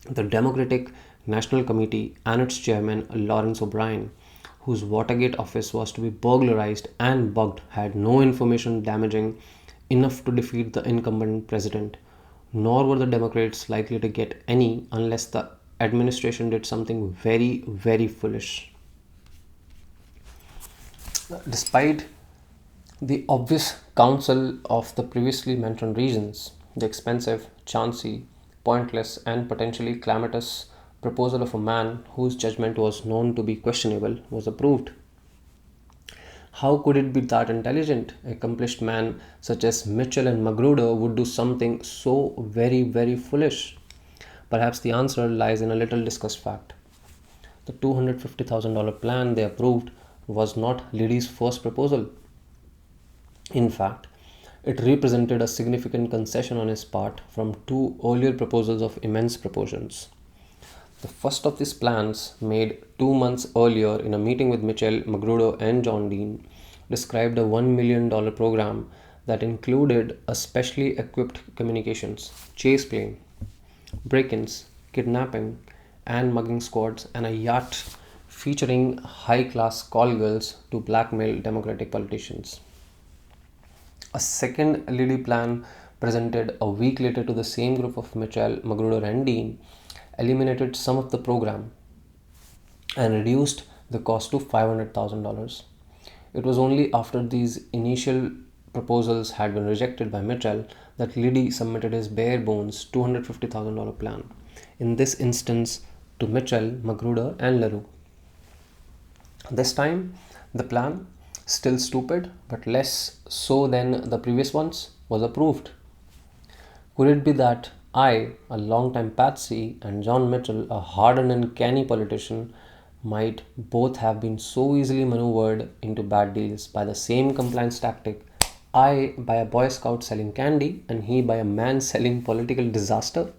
The Democratic National Committee and its chairman, Lawrence O'Brien, whose Watergate office was to be burglarized and bugged, had no information damaging enough to defeat the incumbent president, nor were the Democrats likely to get any unless the administration did something very, very foolish. Despite the obvious counsel of the previously mentioned reasons, the expensive, chancy, pointless, and potentially calamitous proposal of a man whose judgment was known to be questionable was approved. How could it be that intelligent, accomplished man such as Mitchell and Magruder would do something so very, very foolish? Perhaps the answer lies in a little discussed fact. The $250,000 plan they approved was not Liddy's first proposal. In fact, it represented a significant concession on his part from two earlier proposals of immense proportions. The first of these plans, made 2 months earlier in a meeting with Mitchell, Magruder, and John Dean, described a $1 million program that included a specially equipped communications, chase plane, break-ins, kidnapping, and mugging squads, and a yacht featuring high-class call girls to blackmail Democratic politicians. A second Liddy plan, presented a week later to the same group of Mitchell, Magruder, and Dean, eliminated some of the program and reduced the cost to $500,000. It was only after these initial proposals had been rejected by Mitchell that Liddy submitted his bare bones $250,000 plan, in this instance to Mitchell, Magruder, and LaRue. This time, the plan, still stupid but less so than the previous ones, was approved. Could it be that I, a long-time patsy, and John Mitchell, a hardened and canny politician, might both have been so easily maneuvered into bad deals by the same compliance tactic, I by a Boy Scout selling candy and he by a man selling political disaster?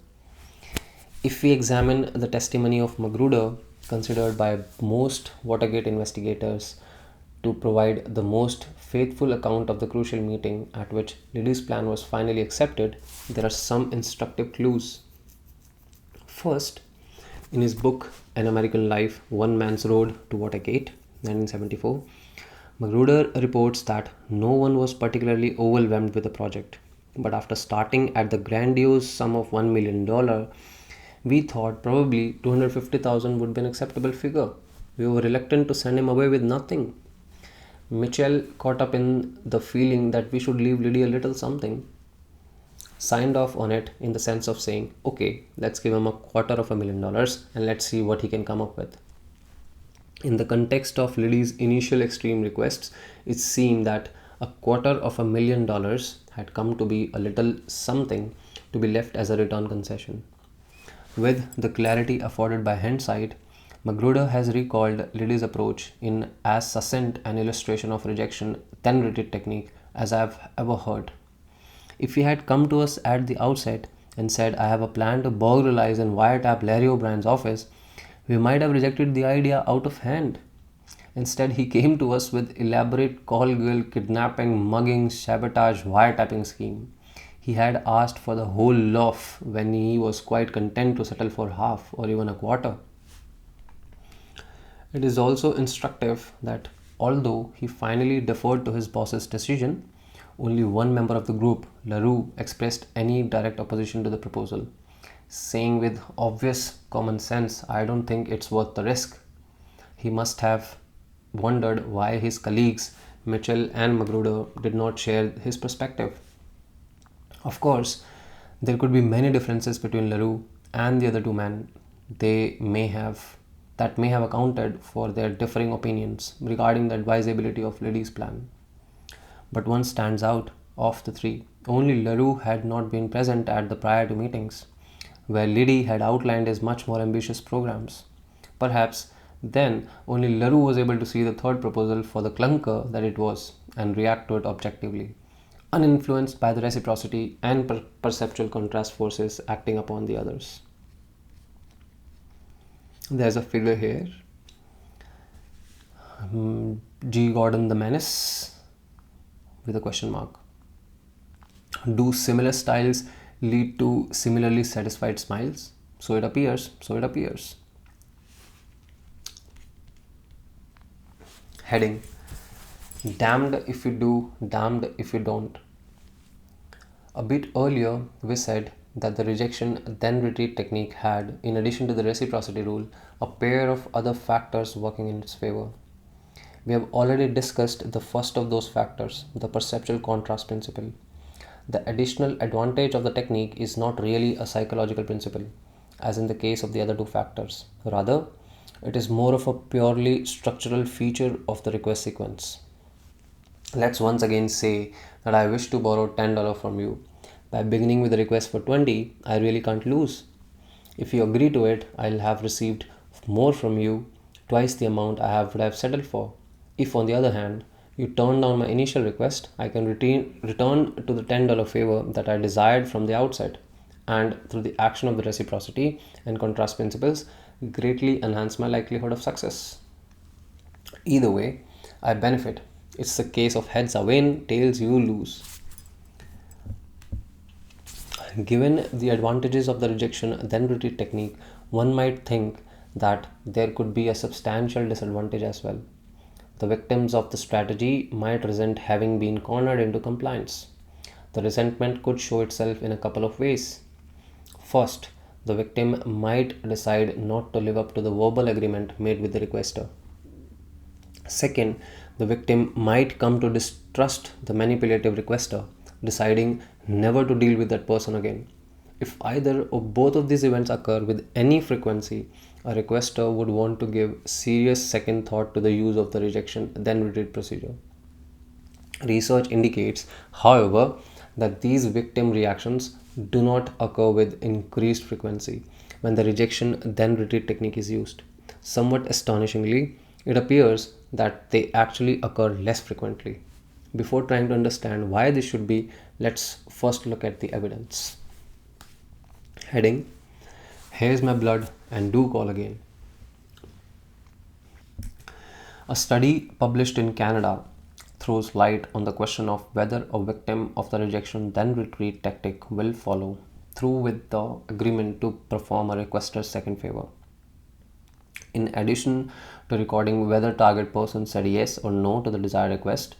If we examine the testimony of Magruder, considered by most Watergate investigators to provide the most faithful account of the crucial meeting at which Liddy's plan was finally accepted, there are some instructive clues. First, in his book An American Life, One Man's Road to Watergate, 1974, Magruder reports that no one was particularly overwhelmed with the project, but after starting at the grandiose sum of $1 million, we thought probably 250,000 would be an acceptable figure. We were reluctant to send him away with nothing. Mitchell, caught up in the feeling that we should leave Liddy a little something, signed off on it in the sense of saying, okay, let's give him $250,000 and let's see what he can come up with. In the context of Liddy's initial extreme requests, it seemed that $250,000 had come to be a little something to be left as a return concession. With the clarity afforded by hindsight, Magruder has recalled Liddy's approach in as succinct an illustration of rejection then rated technique as I have ever heard. If he had come to us at the outset and said, I have a plan to burglarize and wiretap Larry O'Brien's office, we might have rejected the idea out of hand. Instead, he came to us with elaborate call girl kidnapping, mugging, sabotage, wiretapping scheme. He had asked for the whole loaf when he was quite content to settle for half or even a quarter. It is also instructive that although he finally deferred to his boss's decision, only one member of the group, LaRue, expressed any direct opposition to the proposal, saying with obvious common sense, I don't think it's worth the risk. He must have wondered why his colleagues, Mitchell and Magruder, did not share his perspective. Of course, there could be many differences between LaRue and the other two men. They may have accounted for their differing opinions regarding the advisability of Liddy's plan. But one stands out of the three. Only LaRue had not been present at the prior two meetings, where Liddy had outlined his much more ambitious programs. Perhaps then only LaRue was able to see the third proposal for the clunker that it was and react to it objectively, uninfluenced by the reciprocity and perceptual contrast forces acting upon the others. There's a figure here, G. Gordon the Menace, with a question mark. Do similar styles lead to similarly satisfied smiles? So it appears. Heading: Damned if you do, damned if you don't. A bit earlier, we said that the rejection then retreat technique had, in addition to the reciprocity rule, a pair of other factors working in its favor. We have already discussed the first of those factors, the perceptual contrast principle. The additional advantage of the technique is not really a psychological principle, as in the case of the other two factors. Rather, it is more of a purely structural feature of the request sequence. Let's once again say that I wish to borrow $10 from you. By beginning with a request for 20, I really can't lose. If you agree to it, I'll have received more from you, twice the amount would have settled for. If, on the other hand, you turn down my initial request, I can return to the $10 favor that I desired from the outset, and through the action of the reciprocity and contrast principles, greatly enhance my likelihood of success. Either way, I benefit. It's a case of heads I win, tails you lose. Given the advantages of the rejection then retreat technique, one might think that there could be a substantial disadvantage as well. The victims of the strategy might resent having been cornered into compliance. The resentment could show itself in a couple of ways. First, the victim might decide not to live up to the verbal agreement made with the requester. Second, the victim might come to distrust the manipulative requester, deciding never to deal with that person again. If either or both of these events occur with any frequency, a requester would want to give serious second thought to the use of the rejection then retreat procedure. Research indicates, however, that these victim reactions do not occur with increased frequency when the rejection then retreat technique is used. Somewhat astonishingly, it appears that they actually occur less frequently. Before trying to understand why this should be, let's first look at the evidence. Heading: Here's my blood and do call again. A study published in Canada throws light on the question of whether a victim of the rejection then retreat tactic will follow through with the agreement to perform a requester's second favor. In addition to recording whether target person said yes or no to the desired request,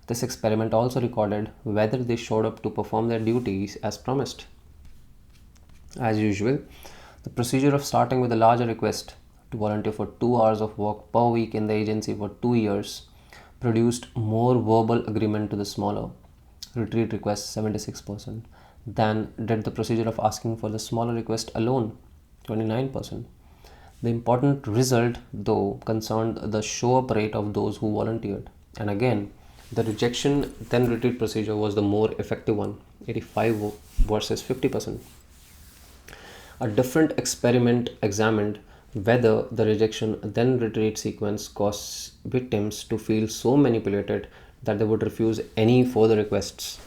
this experiment also recorded whether they showed up to perform their duties as promised. As usual, the procedure of starting with a larger request to volunteer for 2 hours of work per week in the agency for 2 years produced more verbal agreement to the smaller retreat request 76% than did the procedure of asking for the smaller request alone 29%. The important result, though, concerned the show up rate of those who volunteered. And again, the rejection then retreat procedure was the more effective one, 85 versus 50%. A different experiment examined whether the rejection then retreat sequence caused victims to feel so manipulated that they would refuse any further requests.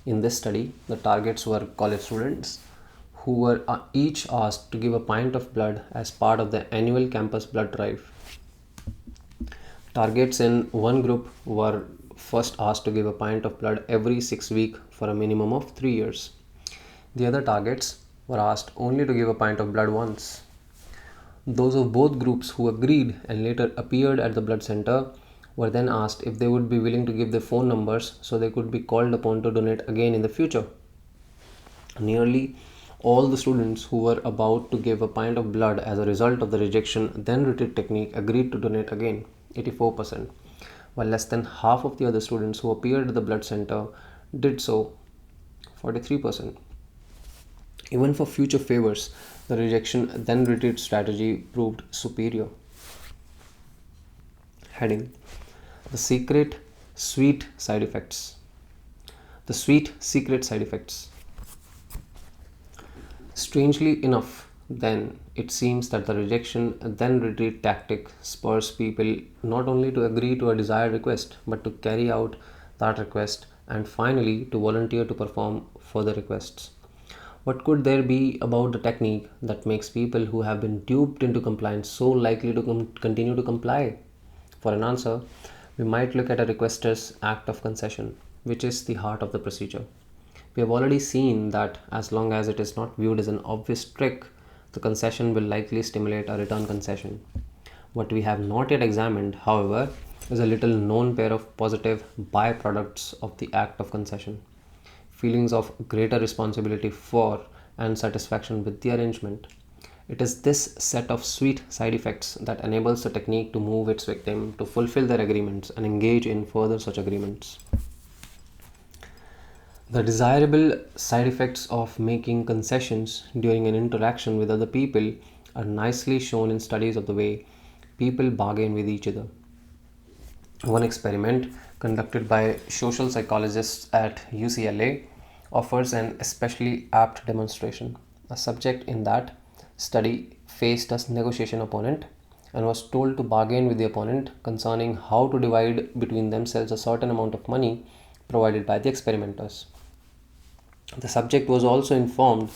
In this study, the targets were college students who were each asked to give a pint of blood as part of the annual campus blood drive. Targets in one group were first asked to give a pint of blood every 6 weeks for a minimum of 3 years. The other targets were asked only to give a pint of blood once. Those of both groups who agreed and later appeared at the blood center were then asked if they would be willing to give their phone numbers so they could be called upon to donate again in the future. Nearly all the students who were about to give a pint of blood as a result of the rejection then retreat technique agreed to donate again, 84%, while less than half of the other students who appeared at the blood center did so, 43%. Even for future favors, the rejection then retreat strategy proved superior. Heading: The secret sweet side effects. The sweet secret side effects. Strangely enough, then, it seems that the rejection then retreat tactic spurs people not only to agree to a desired request, but to carry out that request and finally to volunteer to perform further requests. What could there be about the technique that makes people who have been duped into compliance so likely to continue to comply? For an answer, we might look at a requester's act of concession, which is the heart of the procedure. We have already seen that as long as it is not viewed as an obvious trick, the concession will likely stimulate a return concession. What we have not yet examined, however, is a little known pair of positive byproducts of the act of concession: feelings of greater responsibility for and satisfaction with the arrangement. It is this set of sweet side effects that enables the technique to move its victim to fulfill their agreements and engage in further such agreements. The desirable side effects of making concessions during an interaction with other people are nicely shown in studies of the way people bargain with each other. One experiment conducted by social psychologists at UCLA offers an especially apt demonstration. A subject in that study faced a negotiation opponent and was told to bargain with the opponent concerning how to divide between themselves a certain amount of money provided by the experimenters. The subject was also informed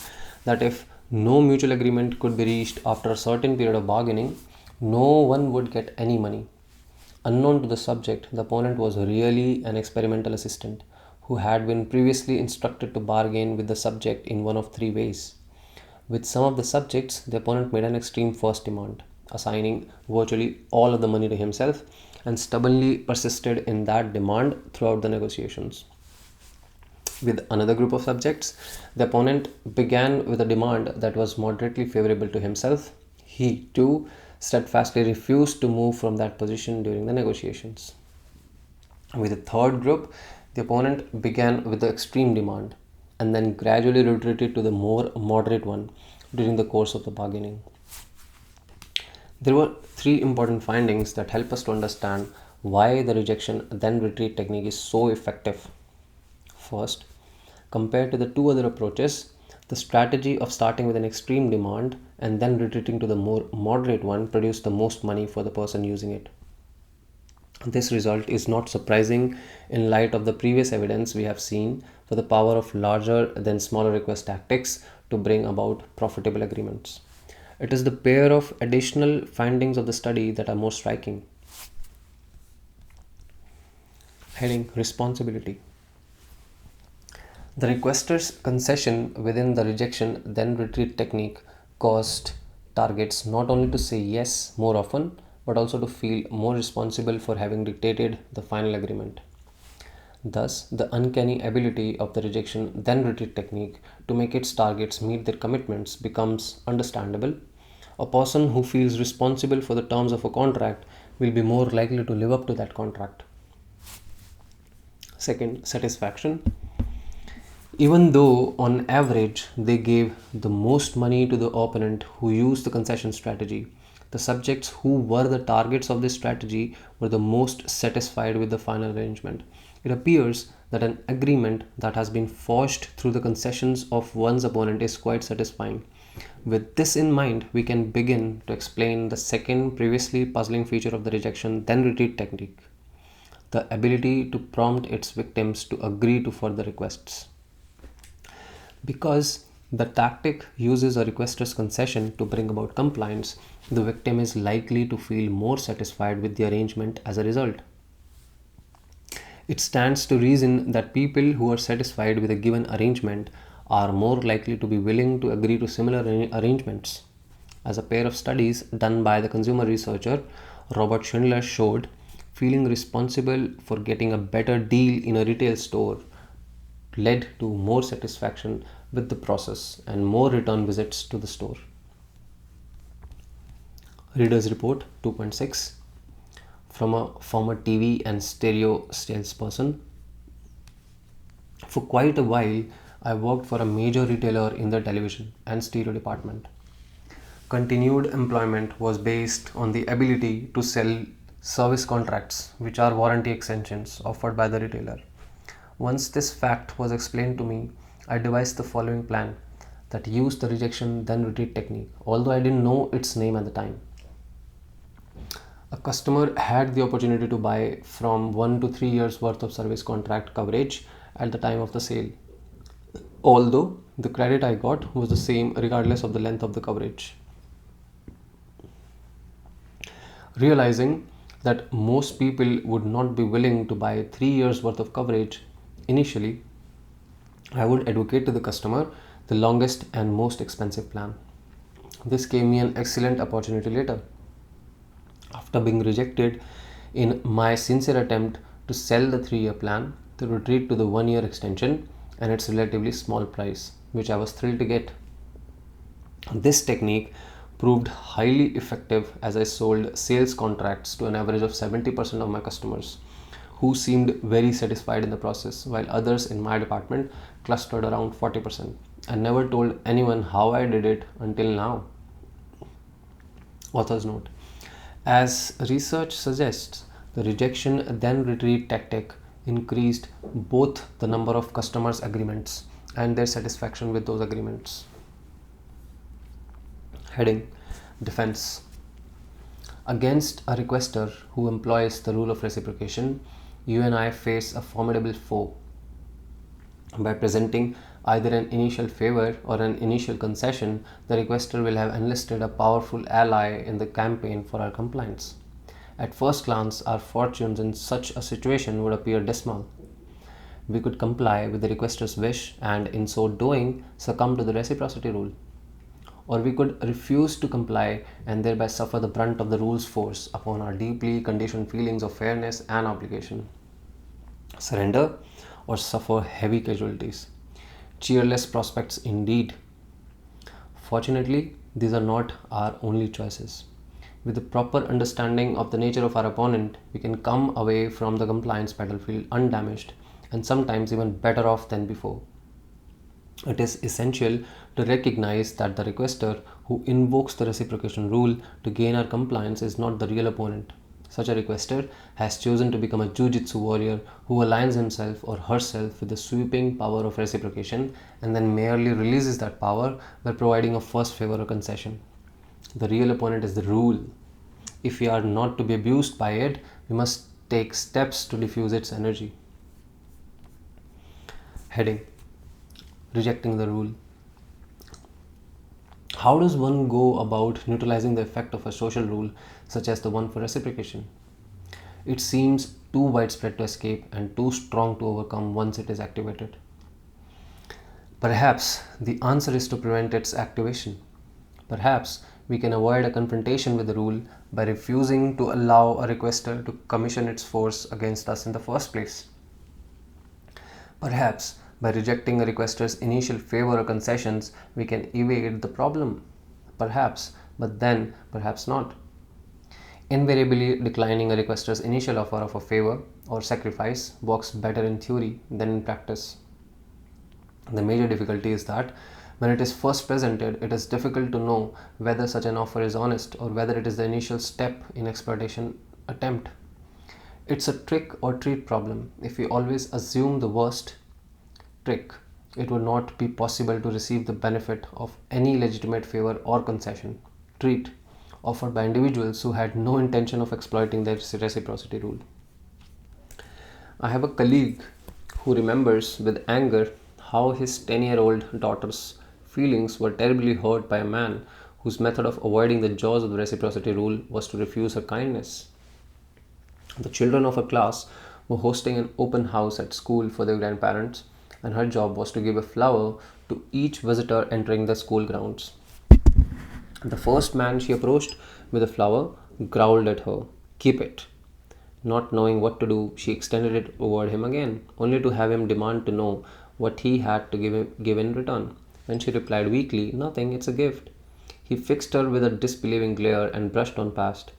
that if no mutual agreement could be reached after a certain period of bargaining, no one would get any money. Unknown to the subject, the opponent was really an experimental assistant who had been previously instructed to bargain with the subject in one of 3 ways. With some of the subjects, the opponent made an extreme first demand, assigning virtually all of the money to himself, and stubbornly persisted in that demand throughout the negotiations. With another group of subjects, the opponent began with a demand that was moderately favorable to himself. He, too, steadfastly refused to move from that position during the negotiations. With the third group, the opponent began with the extreme demand and then gradually retreated to the more moderate one during the course of the bargaining. There were 3 important findings that help us to understand why the rejection then retreat technique is so effective. First, compared to the 2 other approaches, the strategy of starting with an extreme demand and then retreating to the more moderate one produced the most money for the person using it. This result is not surprising in light of the previous evidence we have seen for the power of larger than smaller request tactics to bring about profitable agreements. It is the pair of additional findings of the study that are most striking. Heading: Responsibility. The requester's concession within the rejection then retreat technique caused targets not only to say yes more often, but also to feel more responsible for having dictated the final agreement. Thus, the uncanny ability of the rejection then retreat technique to make its targets meet their commitments becomes understandable. A person who feels responsible for the terms of a contract will be more likely to live up to that contract. Second, satisfaction. Even though on average they gave the most money to the opponent who used the concession strategy, the subjects who were the targets of this strategy were the most satisfied with the final arrangement. It appears that an agreement that has been forged through the concessions of one's opponent is quite satisfying. With this in mind, we can begin to explain the second previously puzzling feature of the rejection then retreat technique: the ability to prompt its victims to agree to further requests. Because the tactic uses a requester's concession to bring about compliance, the victim is likely to feel more satisfied with the arrangement as a result. It stands to reason that people who are satisfied with a given arrangement are more likely to be willing to agree to similar arrangements. As a pair of studies done by the consumer researcher Robert Schindler showed, feeling responsible for getting a better deal in a retail store led to more satisfaction with the process and more return visits to the store. Reader's Report 2.6 from a former TV and stereo salesperson. For quite a while, I worked for a major retailer in the television and stereo department. Continued employment was based on the ability to sell service contracts, which are warranty extensions offered by the retailer. Once this fact was explained to me, I devised the following plan that used the rejection then retreat technique, although I didn't know its name at the time. A customer had the opportunity to buy from 1 to 3 years worth of service contract coverage at the time of the sale, although the credit I got was the same regardless of the length of the coverage. Realizing that most people would not be willing to buy 3 years worth of coverage initially, I would advocate to the customer the longest and most expensive plan. This gave me an excellent opportunity later. After being rejected in my sincere attempt to sell the 3-year plan, to retreat to the 1-year extension and its relatively small price, which I was thrilled to get. This technique proved highly effective as I sold sales contracts to an average of 70% of my customers, who seemed very satisfied in the process, while others in my department clustered around 40%. I never told anyone how I did it until now. Author's note: as research suggests, the rejection then retreat tactic increased both the number of customers' agreements and their satisfaction with those agreements. Heading: Defense. Against a requester who employs the rule of reciprocation, you and I face a formidable foe. By presenting either an initial favor or an initial concession, the requester will have enlisted a powerful ally in the campaign for our compliance. At first glance, our fortunes in such a situation would appear dismal. We could comply with the requester's wish and, in so doing, succumb to the reciprocity rule. Or we could refuse to comply and thereby suffer the brunt of the rule's force upon our deeply conditioned feelings of fairness and obligation. Surrender or suffer heavy casualties. Cheerless prospects indeed. Fortunately, these are not our only choices. With the proper understanding of the nature of our opponent, we can come away from the compliance battlefield undamaged and sometimes even better off than before. It is essential to recognize that the requester who invokes the reciprocation rule to gain our compliance is not the real opponent. Such a requester has chosen to become a jujitsu warrior who aligns himself or herself with the sweeping power of reciprocation and then merely releases that power by providing a first favor or concession. The real opponent is the rule. If we are not to be abused by it, we must take steps to diffuse its energy. Heading: Rejecting the rule. How does one go about neutralizing the effect of a social rule such as the one for reciprocation? It seems too widespread to escape and too strong to overcome once it is activated. Perhaps the answer is to prevent its activation. Perhaps We can avoid a confrontation with the rule by refusing to allow a requester to commission its force against us in the first place. Perhaps by rejecting a requester's initial favor or concessions, we can evade the problem. Perhaps, but then perhaps not. Invariably, declining a requester's initial offer of a favor or sacrifice works better in theory than in practice. The major difficulty is that when it is first presented, it is difficult to know whether such an offer is honest or whether it is the initial step in exploitation attempt. It's a trick or treat problem. If we always assume the worst trick, it would not be possible to receive the benefit of any legitimate favor or concession, treat, offered by individuals who had no intention of exploiting the reciprocity rule. I have a colleague who remembers with anger how his 10-year-old daughter's feelings were terribly hurt by a man whose method of avoiding the jaws of the reciprocity rule was to refuse her kindness. The children of her class were hosting an open house at school for their grandparents, and her job was to give a flower to each visitor entering the school grounds. The first man she approached with a flower growled at her, "Keep it." Not knowing what to do, she extended it toward him again, only to have him demand to know what he had to give in return. When she replied weakly, "Nothing, it's a gift," he fixed her with a disbelieving glare and brushed on past.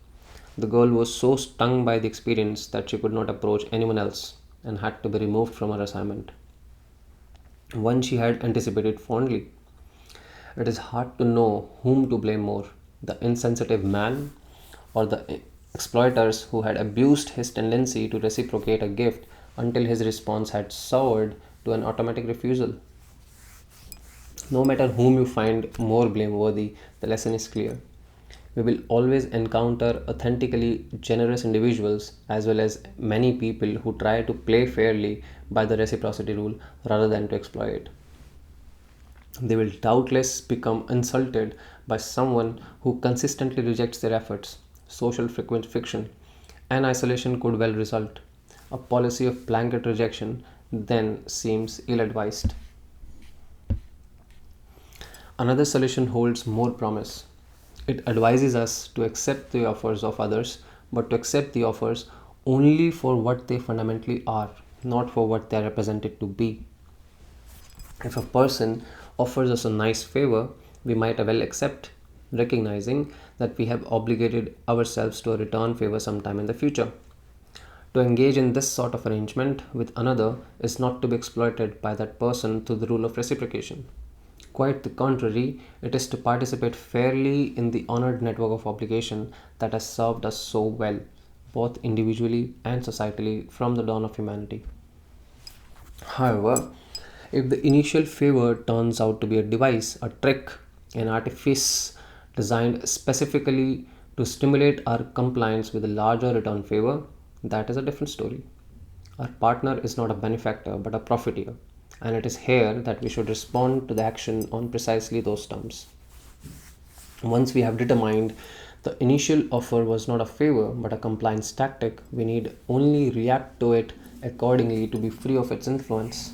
The girl was so stung by the experience that she could not approach anyone else and had to be removed from her assignment, one she had anticipated fondly. It is hard to know whom to blame more, the insensitive man or the exploiters who had abused his tendency to reciprocate a gift until his response had soured to an automatic refusal. No matter whom you find more blameworthy, the lesson is clear. We will always encounter authentically generous individuals as well as many people who try to play fairly by the reciprocity rule rather than to exploit it. They will doubtless become insulted by someone who consistently rejects their efforts. Social frequent fiction and isolation could well result. A policy of blanket rejection then seems ill advised. Another solution holds more promise. It advises us to accept the offers of others, but to accept the offers only for what they fundamentally are, not for what they are represented to be. If a person offers us a nice favor, we might well accept, recognizing that we have obligated ourselves to a return favor sometime in the future. To engage in this sort of arrangement with another is not to be exploited by that person through the rule of reciprocation. Quite the contrary, it is to participate fairly in the honored network of obligation that has served us so well, both individually and societally, from the dawn of humanity. However, if the initial favor turns out to be a device, a trick, an artifice designed specifically to stimulate our compliance with a larger return favor, that is a different story. Our partner is not a benefactor but a profiteer, and it is here that we should respond to the action on precisely those terms. Once we have determined the initial offer was not a favor but a compliance tactic, we need only react to it accordingly to be free of its influence.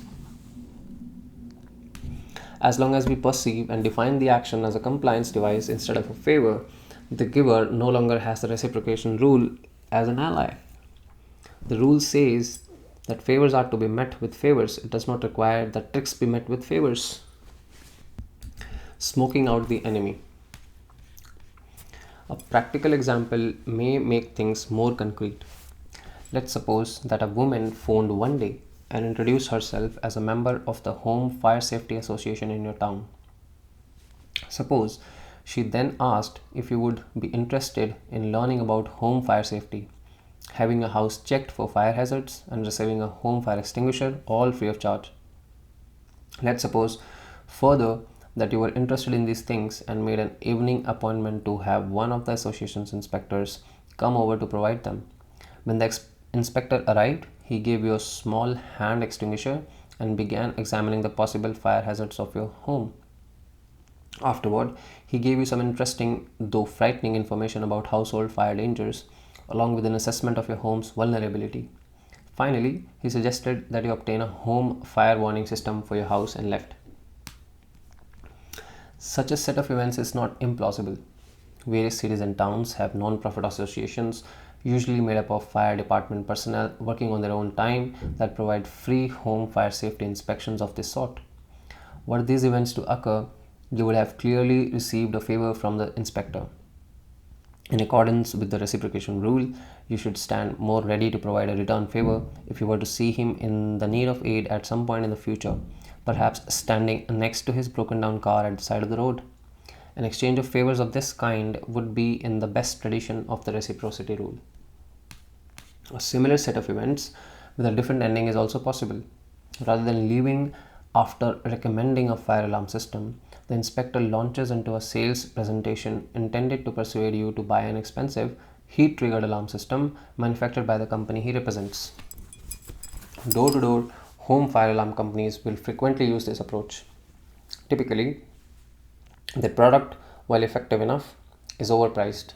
As long as we perceive and define the action as a compliance device instead of a favor, the giver no longer has the reciprocation rule as an ally. The rule says that favors are to be met with favors. It does not require that tricks be met with favors. Smoking out the enemy. A practical example may make things more concrete. Let's suppose that a woman phoned one day and introduced herself as a member of the Home Fire Safety Association in your town. Suppose she then asked if you would be interested in learning about home fire safety, having a house checked for fire hazards, and receiving a home fire extinguisher, all free of charge. Let's suppose further that you were interested in these things and made an evening appointment to have one of the association's inspectors come over to provide them. When the inspector arrived, he gave you a small hand extinguisher and began examining the possible fire hazards of your home. Afterward, he gave you some interesting, though frightening, information about household fire dangers, along with an assessment of your home's vulnerability. Finally, he suggested that you obtain a home fire warning system for your house and left. Such a set of events is not implausible. Various cities and towns have non-profit associations, usually made up of fire department personnel working on their own time, that provide free home fire safety inspections of this sort. Were these events to occur, you would have clearly received a favor from the inspector. In accordance with the reciprocation rule, you should stand more ready to provide a return favor if you were to see him in the need of aid at some point in the future, perhaps standing next to his broken down car at the side of the road. An exchange of favors of this kind would be in the best tradition of the reciprocity rule. A similar set of events with a different ending is also possible. Rather than leaving after recommending a fire alarm system, the inspector launches into a sales presentation intended to persuade you to buy an expensive heat triggered alarm system manufactured by the company he represents. Door to door home fire alarm companies will frequently use this approach. Typically, the product, while effective enough, is overpriced,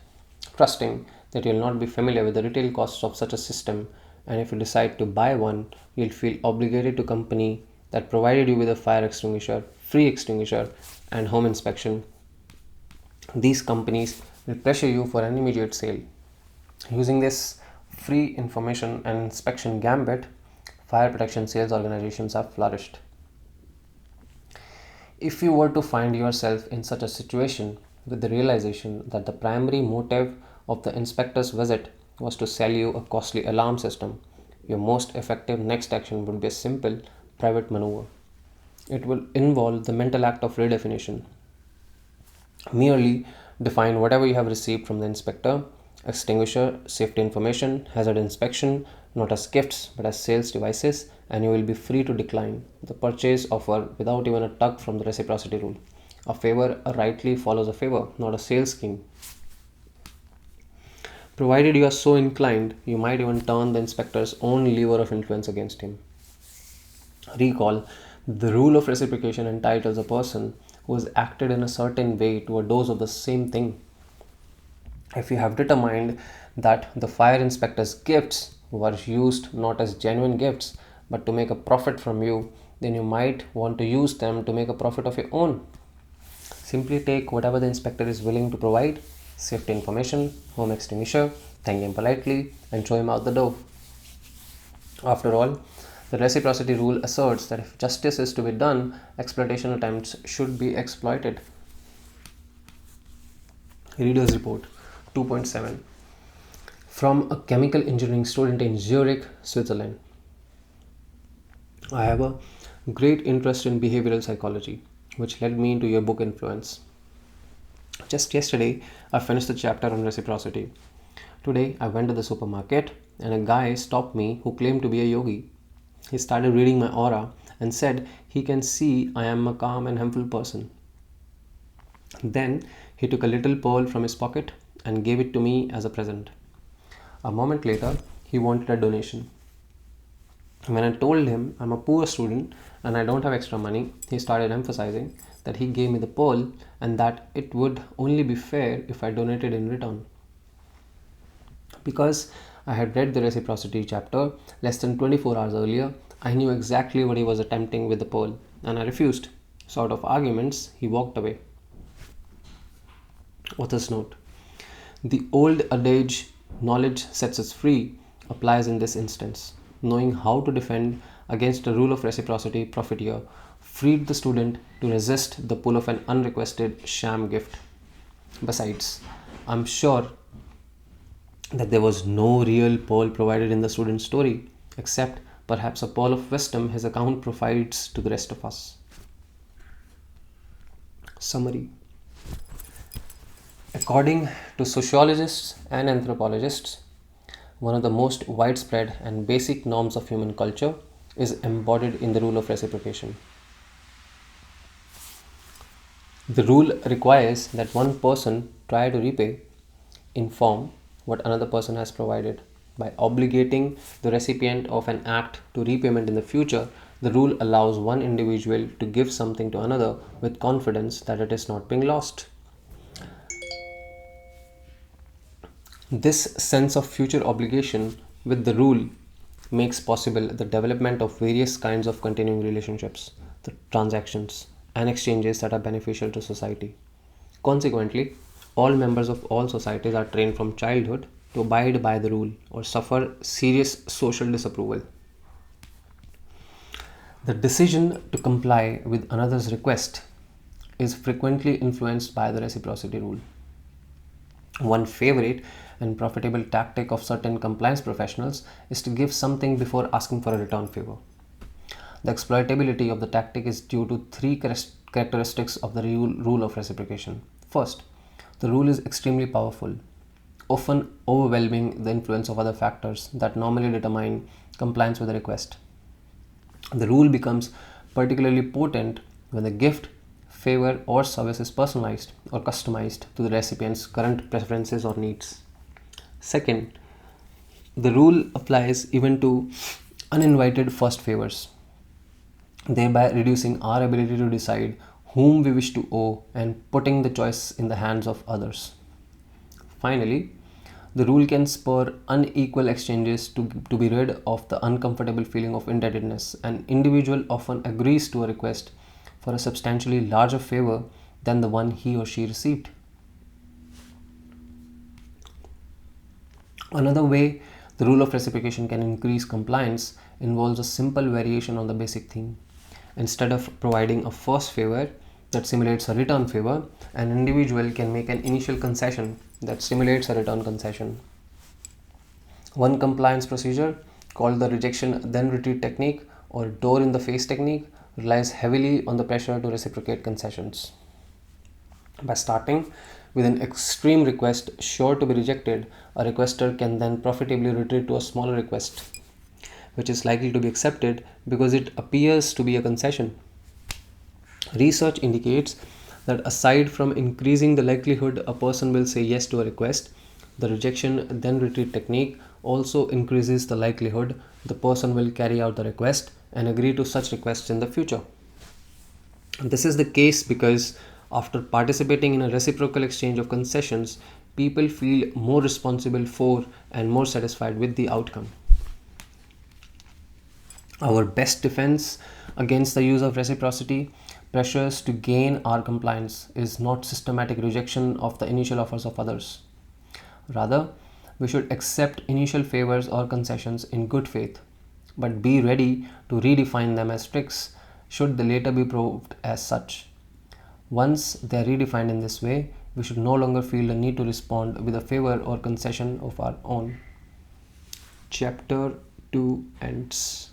trusting that you'll not be familiar with the retail costs of such a system, and if you decide to buy one, you'll feel obligated to company that provided you with a fire extinguisher, free extinguisher, and home inspection. These companies will pressure you for an immediate sale. Using this free information and inspection gambit, fire protection sales organizations have flourished. If you were to find yourself in such a situation with the realization that the primary motive of the inspector's visit was to sell you a costly alarm system, your most effective next action would be a simple private maneuver. It will involve the mental act of redefinition. Merely define whatever you have received from the inspector: extinguisher, safety information, hazard inspection, not as gifts but as sales devices, and you will be free to decline the purchase offer without even a tug from the reciprocity rule. A favor rightly follows a favor, not a sales scheme. Provided you are so inclined, you might even turn the inspector's own lever of influence against him. Recall, the rule of reciprocation entitles a person who has acted in a certain way to a dose of the same thing. If you have determined that the fire inspector's gifts were used not as genuine gifts but to make a profit from you, then you might want to use them to make a profit of your own. Simply take whatever the inspector is willing to provide: safety information, home extinguisher, thank him politely, and throw him out the door. After all, the reciprocity rule asserts that if justice is to be done, exploitation attempts should be exploited. Reader's Report 2.7 from a chemical engineering student in Zurich, Switzerland. I have a great interest in behavioral psychology, which led me into your book influence. Just yesterday, I finished the chapter on reciprocity. Today, I went to the supermarket and a guy stopped me who claimed to be a yogi. He started reading my aura and said he can see I am a calm and helpful person. Then he took a little pearl from his pocket and gave it to me as a present. A moment later, he wanted a donation. When I told him I'm a poor student and I don't have extra money, he started emphasizing that he gave me the pearl and that it would only be fair if I donated in return. Because I had read the reciprocity chapter less than 24 hours earlier, I knew exactly what he was attempting with the pearl, and I refused. Sort of arguments, he walked away. Author's note: the old adage, knowledge sets us free, applies in this instance. Knowing how to defend against the rule of reciprocity, Profiteer freed the student to resist the pull of an unrequested sham gift. Besides, I'm sure that there was no real pearl provided in the student's story, except perhaps a pearl of wisdom his account provides to the rest of us. Summary: according to sociologists and anthropologists, one of the most widespread and basic norms of human culture is embodied in the rule of reciprocation. The rule requires that one person try to repay in form what another person has provided. By obligating the recipient of an act to repayment in the future, the rule allows one individual to give something to another with confidence that it is not being lost. This sense of future obligation with the rule makes possible the development of various kinds of continuing relationships, the transactions, and exchanges that are beneficial to society. Consequently, All members of all societies are trained from childhood to abide by the rule or suffer serious social disapproval. The decision to comply with another's request is frequently influenced by the reciprocity rule. One favorite and profitable tactic of certain compliance professionals is to give something before asking for a return favor. The exploitability of the tactic is due to three characteristics of the rule of reciprocation. First, the rule is extremely powerful, often overwhelming the influence of other factors that normally determine compliance with the request. The rule becomes particularly potent when the gift, favor, or service is personalized or customized to the recipient's current preferences or needs. Second, the rule applies even to uninvited first favors, thereby reducing our ability to decide whom we wish to owe and putting the choice in the hands of others. Finally, the rule can spur unequal exchanges to be rid of the uncomfortable feeling of indebtedness. An individual often agrees to a request for a substantially larger favor than the one he or she received. Another way the rule of reciprocation can increase compliance involves a simple variation on the basic theme. Instead of providing a first favor that simulates a return favor, an individual can make an initial concession that simulates a return concession. One compliance procedure, called the rejection then retreat technique or door in the face technique, relies heavily on the pressure to reciprocate concessions. By starting with an extreme request sure to be rejected, a requester can then profitably retreat to a smaller request, which is likely to be accepted because it appears to be a concession. Research indicates that aside from increasing the likelihood a person will say yes to a request, the rejection then retreat technique also increases the likelihood the person will carry out the request and agree to such requests in the future. This is the case because after participating in a reciprocal exchange of concessions, people feel more responsible for and more satisfied with the outcome. Our best defense against the use of reciprocity pressures to gain our compliance is not systematic rejection of the initial offers of others. Rather, we should accept initial favors or concessions in good faith, but be ready to redefine them as tricks should they later be proved as such. Once they are redefined in this way, we should no longer feel the need to respond with a favor or concession of our own. Chapter 2 ends.